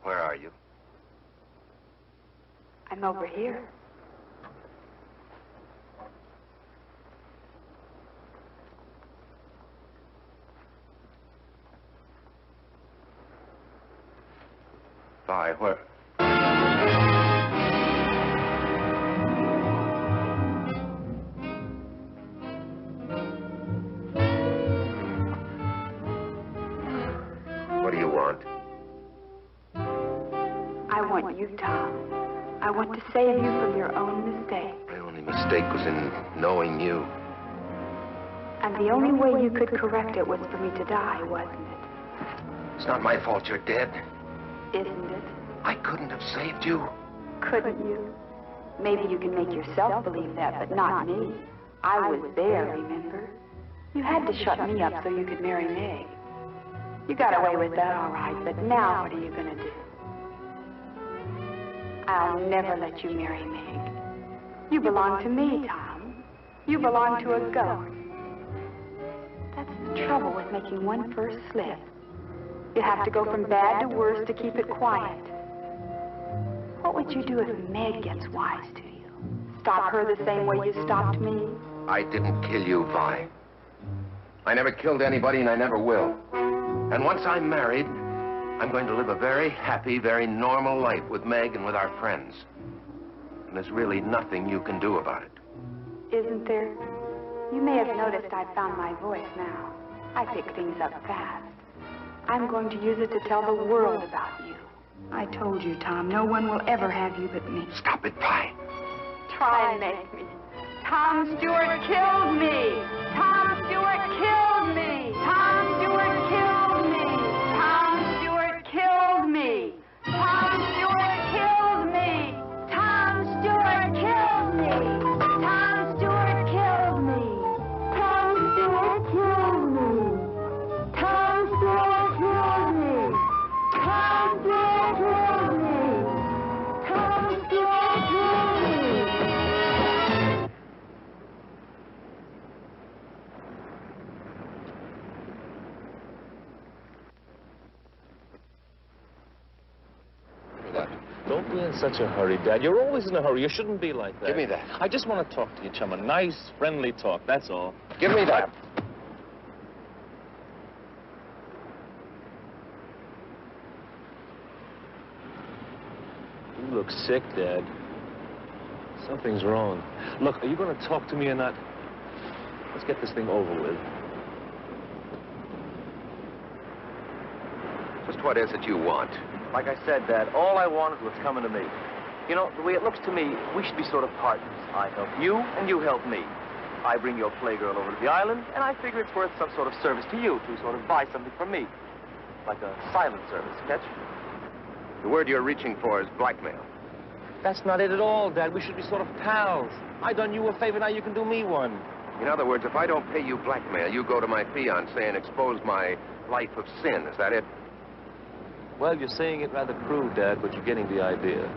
Where are you? I'm over here. Vi, where? What do you want? I want you, Tom. I want to save you from your own mistake. My only mistake was in knowing you. And the only way you could correct it was for me to die, wasn't it? It's not my fault you're dead. Isn't it? I couldn't have saved you. Couldn't you? Maybe you can make yourself believe that, but not me. I was there, remember? You had to shut me up so you could marry Meg. You got away with that all right, but now what are you going to do? I'll never let you marry Meg. You belong to me, Tom. You belong to a ghost. That's the trouble with making one first slip. You have to go from bad to worse to keep it quiet. What would you do if Meg gets wise to you? Stop her the same way you stopped me? I didn't kill you, Vi. I never killed anybody, and I never will. And once I'm married, I'm going to live a very happy, very normal life with Meg and with our friends. And there's really nothing you can do about it. Isn't there? You may have noticed I've found my voice now. I pick things up fast. I'm going to use it to tell the world about you. I told you, Tom, no one will ever have you but me. Stop it, Vi. Try and make me. Tom Stewart killed me. Tom Stewart killed me. Tom Stewart killed me. Tom Stewart killed me. Tom Stewart killed me. Tom Stewart killed me. Tom Stewart killed me. Tom Stewart killed me. Tom Stewart killed me. Tom Stewart killed me. Tom Stewart killed me. Don't be in such a hurry, Dad. You're always in a hurry. You shouldn't be like that. Give me that. I just want to talk to you, chum. A nice, friendly talk, that's all. Give me that. You look sick, Dad. Something's wrong. Look, are you going to talk to me or not? Let's get this thing over with. Just what is it you want? Like I said, Dad, all I wanted was coming to me. You know, the way it looks to me, we should be sort of partners. I help you, and you help me. I bring your playgirl over to the island, and I figure it's worth some sort of service to you to sort of buy something from me. Like a silent service, catch? The word you're reaching for is blackmail. That's not it at all, Dad. We should be sort of pals. I done you a favor, now you can do me one. In other words, if I don't pay you blackmail, you go to my fiancé and expose my life of sin. Is that it? Well, you're saying it rather crude, Dad, but you're getting the idea.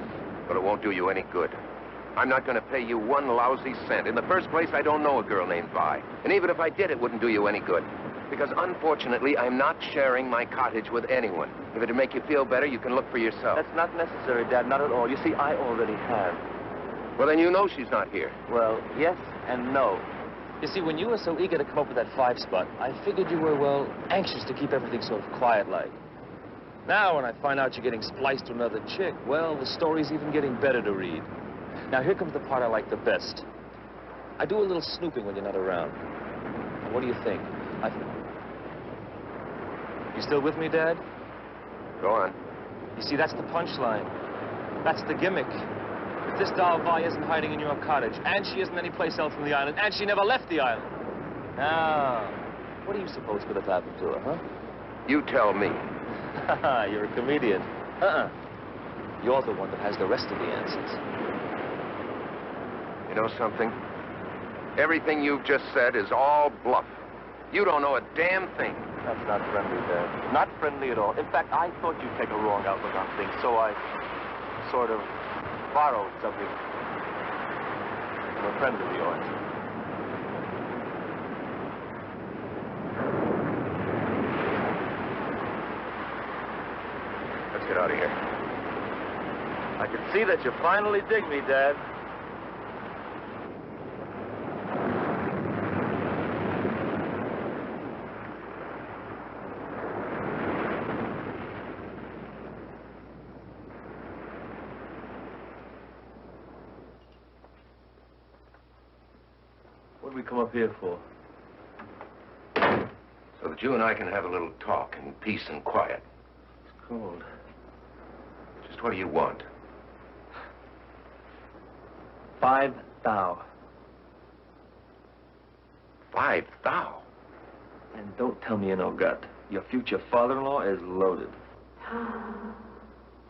But it won't do you any good. I'm not going to pay you one lousy cent. In the first place, I don't know a girl named Vi. And even if I did, it wouldn't do you any good. Because unfortunately, I'm not sharing my cottage with anyone. If it'd make you feel better, you can look for yourself. That's not necessary, Dad, not at all. You see, I already have. Well, then you know she's not here. Well, yes and no. You see, when you were so eager to come up with that 5 spot, I figured you were, well, anxious to keep everything sort of quiet-like. Now, when I find out you're getting spliced to another chick, well, the story's even getting better to read. Now, here comes the part I like the best. I do a little snooping when you're not around. Now, what do you think? You still with me, Dad? Go on. You see, that's the punchline. That's the gimmick. If this doll Vi isn't hiding in your cottage, and she isn't anyplace else on the island, and she never left the island. Now, what do you suppose could have happened to her, huh? You tell me. You're a comedian. You're the one that has the rest of the answers. You know something? Everything you've just said is all bluff. You don't know a damn thing. That's not friendly, Dad. Not friendly at all. In fact, I thought you'd take a wrong outlook on things, so I sort of borrowed something from a friend of yours. Let's get out of here. I can see that you finally dig me, Dad. come up here for? So that you and I can have a little talk in peace and quiet. It's cold. Just what do you want? 5 thou. 5 thou? And don't tell me you no gut. Your future father-in-law is loaded. Tom.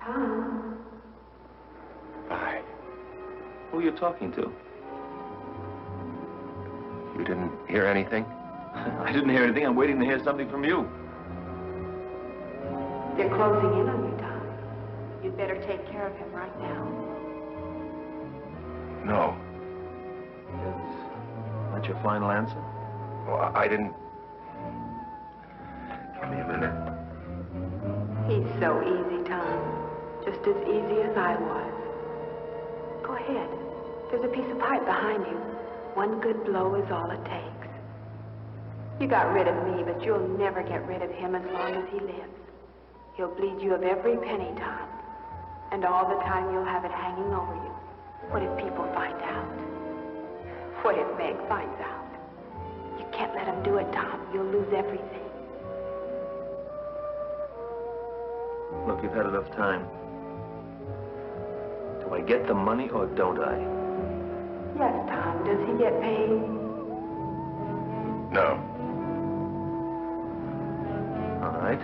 Tom. 5. Who are you talking to? You didn't hear anything? I didn't hear anything. I'm waiting to hear something from you. They're closing in on you, Tom. You'd better take care of him right now. No. Is that your final answer? Well, I didn't... Give me a minute. He's so easy, Tom. Just as easy as I was. Go ahead. There's a piece of pipe behind you. One good blow is all it takes. You got rid of me, but you'll never get rid of him as long as he lives. He'll bleed you of every penny, Tom. And all the time you'll have it hanging over you. What if people find out? What if Meg finds out? You can't let him do it, Tom. You'll lose everything. Look, you've had enough time. Do I get the money or don't I? Yes, Tom. Does he get paid? No. All right.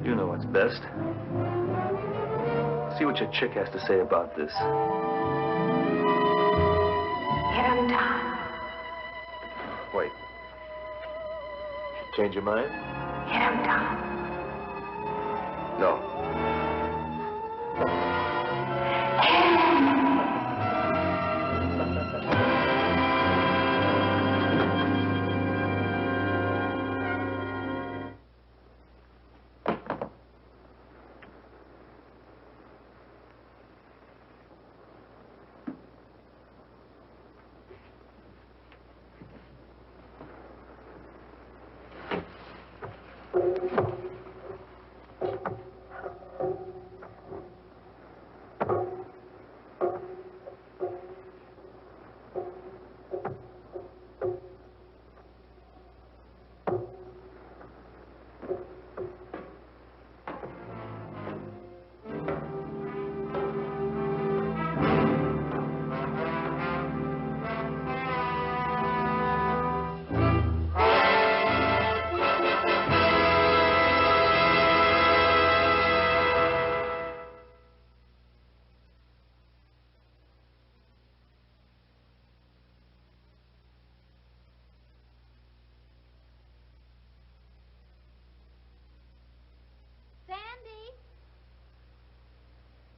You know what's best. See what your chick has to say about this. Hit him, Tom. Wait. Change your mind? Hit him, Tom. No.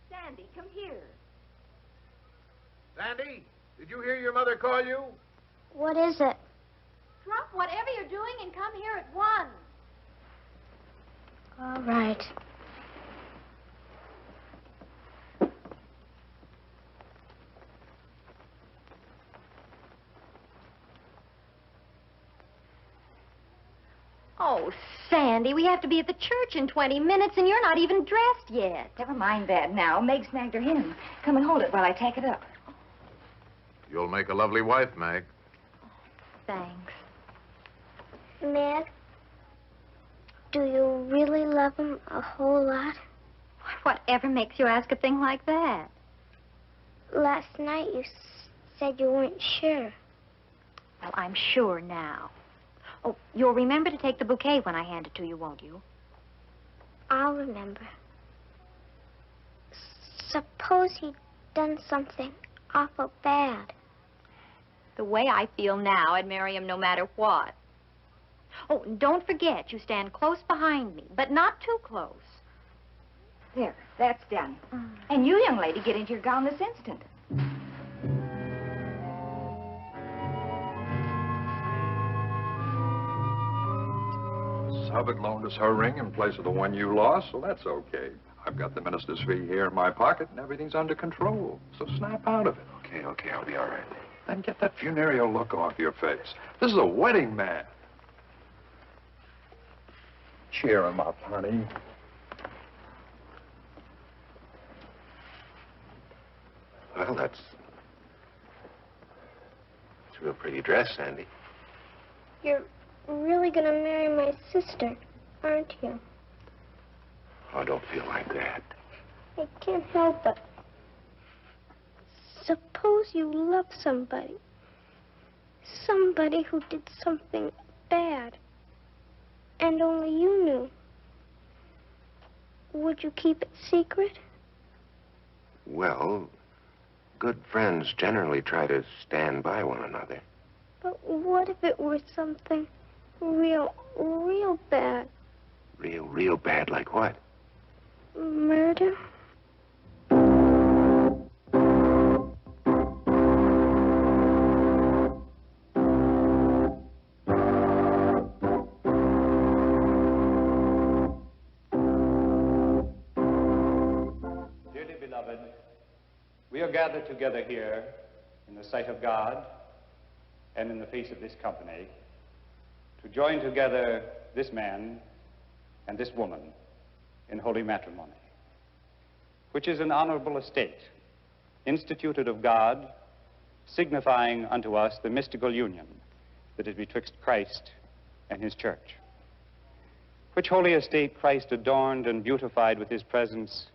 Sandy, come here. Sandy, did you hear your mother call you? What is it? Drop whatever you're doing and come here at once. All right. Oh, Sandy, we have to be at the church in 20 minutes, and you're not even dressed yet. Never mind that now. Meg snagged her hymn. Come and hold it while I tack it up. You'll make a lovely wife, Meg. Thanks. Meg, do you really love him a whole lot? Whatever makes you ask a thing like that? Last night you said you weren't sure. Well, I'm sure now. Oh, you'll remember to take the bouquet when I hand it to you, won't you? I'll remember. Suppose he'd done something awful bad. The way I feel now, I'd marry him no matter what. Oh, and don't forget, you stand close behind me, but not too close. There, that's done. And you, young lady, get into your gown this instant. Hubbard loaned us her ring in place of the one you lost, so that's okay. I've got the minister's fee here in my pocket, and everything's under control. So snap out of it. Okay, I'll be all right. Then get that funereal look off your face. This is a wedding man. Cheer him up, honey. Well, that's It's a real pretty dress, Sandy. You're really gonna marry my sister, aren't you? Oh, don't feel like that. I can't help it. Suppose you love somebody. Somebody who did something bad. And only you knew. Would you keep it secret? Well, good friends generally try to stand by one another. But what if it were something real bad? Real bad, like what? Murder? Dearly beloved, we are gathered together here in the sight of God and in the face of this company to join together this man and this woman in holy matrimony, which is an honorable estate, instituted of God, signifying unto us the mystical union that is betwixt Christ and his church. Which holy estate Christ adorned and beautified with his presence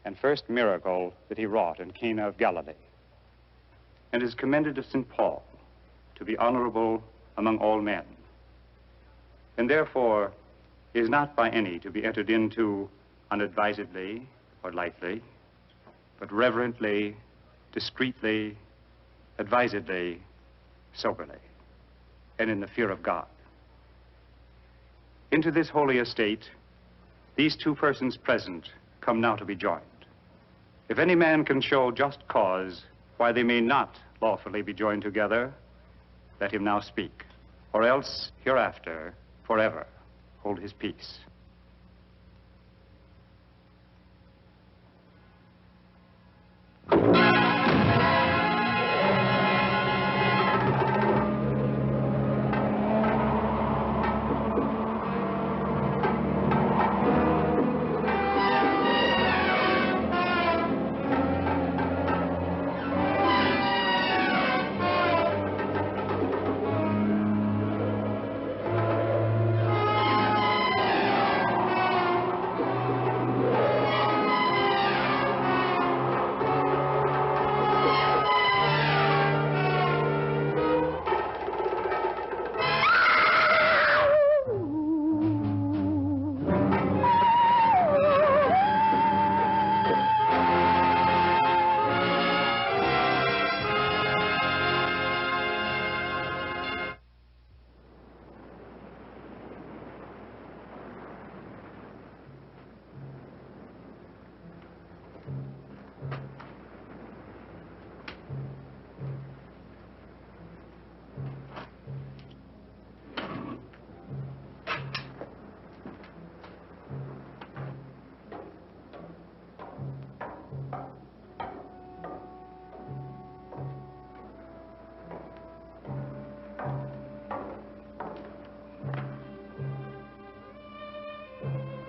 and first miracle that he wrought in Cana of Galilee, and is commended of St. Paul to be honorable among all men, and therefore is not by any to be entered into unadvisedly or lightly, but reverently, discreetly, advisedly, soberly, and in the fear of God. Into this holy estate, these two persons present come now to be joined. If any man can show just cause why they may not lawfully be joined together, let him now speak, or else hereafter, forever, hold his peace.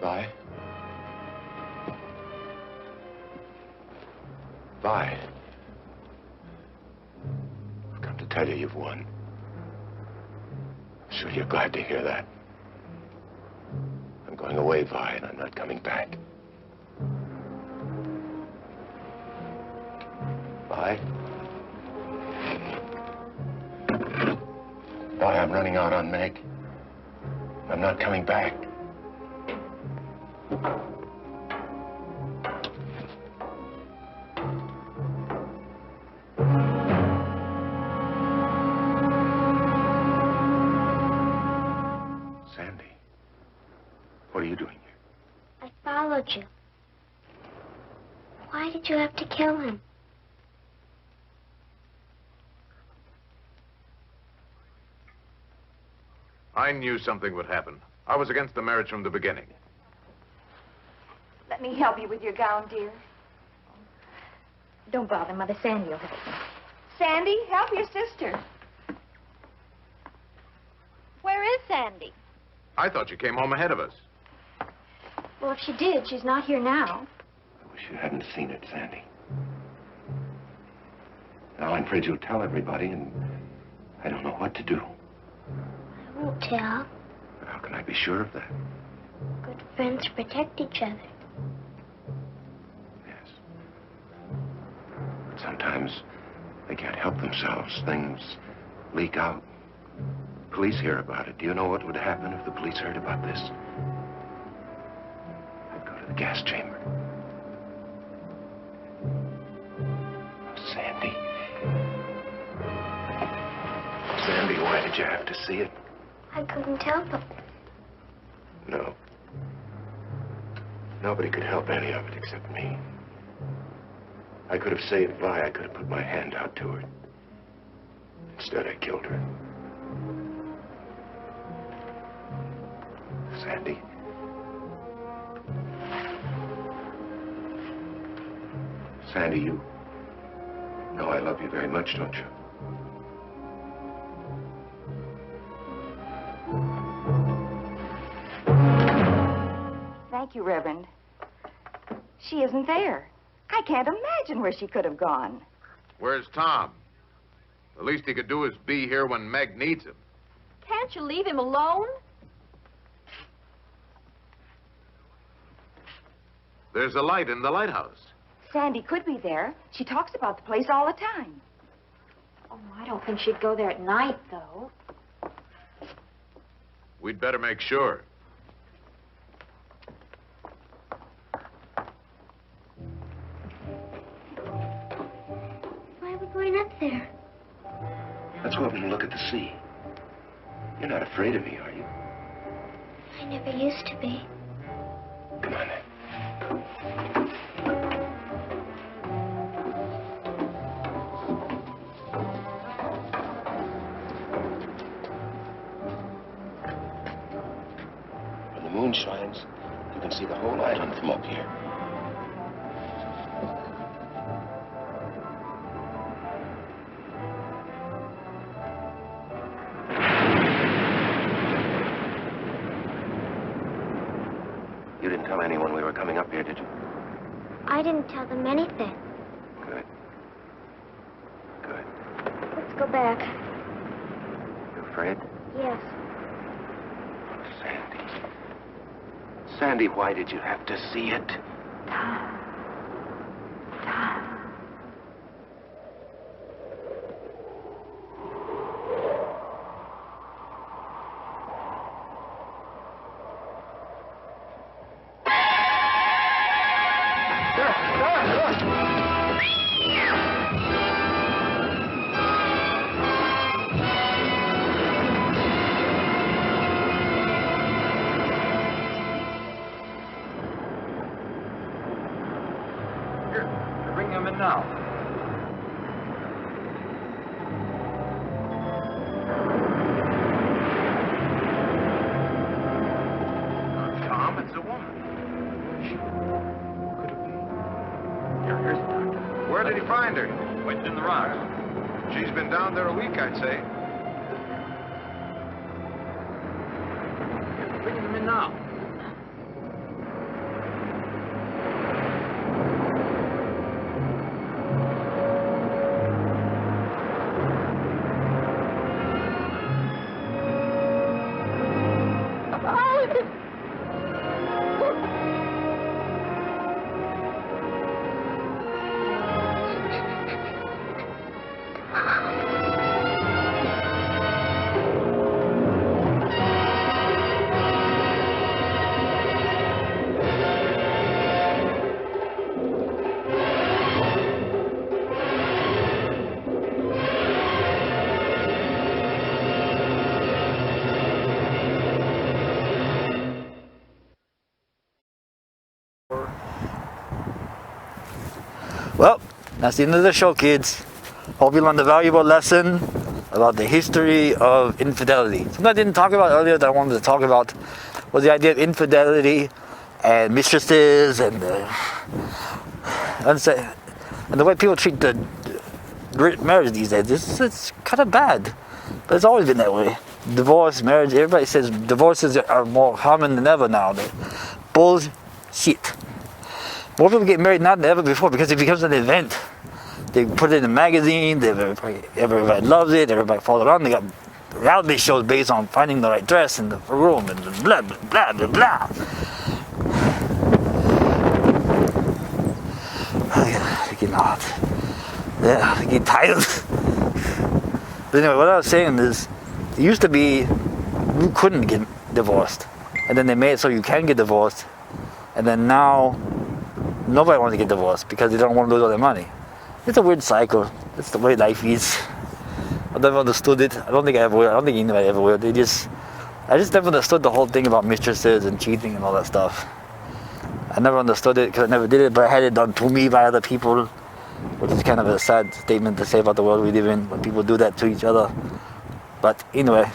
Vi? Vi? I've come to tell you you've won. I'm sure you're glad to hear that. I'm going away, Vi, and I'm not coming back. Vi? Vi, I'm running out on Meg. I'm not coming back. Sandy, what are you doing here? I followed you. Why did you have to kill him? I knew something would happen. I was against the marriage from the beginning. Let me help you with your gown, dear. Don't bother, Mother. Sandy will help me. Sandy, help your sister. Where is Sandy? I thought you came home ahead of us. Well, if she did, she's not here now. I wish you hadn't seen it, Sandy. Now, I'm afraid you'll tell everybody, and I don't know what to do. I won't tell. But how can I be sure of that? Good friends protect each other. Yes. But sometimes they can't help themselves. Things leak out. Police hear about it. Do you know what would happen if the police heard about this? I'd go to the gas chamber. Sandy. Sandy, why did you have to see it? I couldn't help it. No. Nobody could help any of it except me. I could have saved Vi. I could have put my hand out to her. Instead, I killed her. Sandy. Sandy, you know I love you very much, don't you? Thank you, Reverend. She isn't there. I can't imagine where she could have gone. Where's Tom? The least he could do is be here when Meg needs him. Can't you leave him alone? There's a light in the lighthouse. Sandy could be there. She talks about the place all the time. Oh, I don't think she'd go there at night, though. We'd better make sure. Why are we going up there? Let's go up and look at the sea. You're not afraid of me, are you? I never used to be. Come on, then. When the moon shines, you can see the whole island from up here. You didn't tell anyone we were coming up here, did you? I didn't tell them anything. Good. Good. Let's go back. You afraid? Yes. Sandy. Sandy, why did you have to see it? Tom. Tom. Bring him in now. Tom, it's a woman. Who could it be? Here, here's the doctor. Where did he find her? Waiting in the rocks. She's been down there a week, I'd say. Bring him in now. Well, that's the end of the show, kids. Hope you learned a valuable lesson about the history of infidelity. Something I didn't talk about earlier that I wanted to talk about was the idea of infidelity and mistresses and the way people treat the marriage these days. It's kind of bad, but it's always been that way. Divorce, marriage, everybody says divorces are more common than ever now. Bullshit. More people get married now than ever before because it becomes an event. They put it in the magazines, everybody loves it, everybody follows around. They got reality shows based on finding the right dress in the room and blah, blah, blah, blah, blah. I get out. Yeah, I get tired. But anyway, what I was saying is, it used to be you couldn't get divorced. And then they made it so you can get divorced. And then now, nobody wants to get divorced because they don't want to lose all their money. It's a weird cycle. It's the way life is. I never understood it. I don't think I ever will. I don't think anybody ever will. I just never understood the whole thing about mistresses and cheating and all that stuff. I never understood it because I never did it, but I had it done to me by other people, which is kind of a sad statement to say about the world we live in when people do that to each other. But anyway,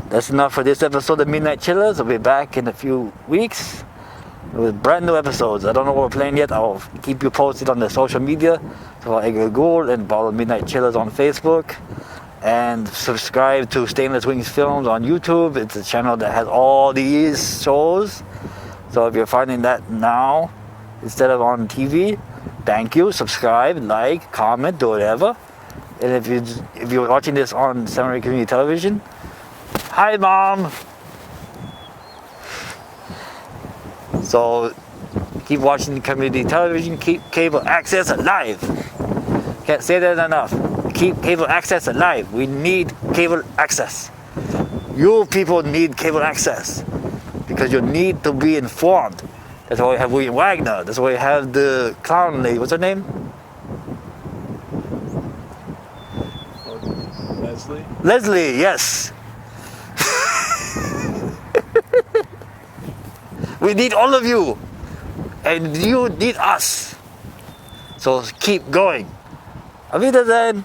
that's enough for this episode of Midnight Chillers. I'll be back in a few weeks with brand new episodes. I don't know what we're playing yet. I'll keep you posted on the social media. So Edgar Gould, and follow Midnight Chillers on Facebook. And subscribe to Stainless Wings Films on YouTube. It's a channel that has all these shows. So if you're finding that now instead of on TV, thank you. Subscribe, like, comment, do whatever. And if you're watching this on Samurai Community Television, hi Mom. So keep watching community television, keep cable access alive. Can't say that enough. Keep cable access alive. We need cable access. You people need cable access because you need to be informed. That's why we have William Wagner. That's why we have the clown lady. What's her name? Leslie? Leslie, yes. We need all of you. And you need us. So keep going. Auf Wiedersehen.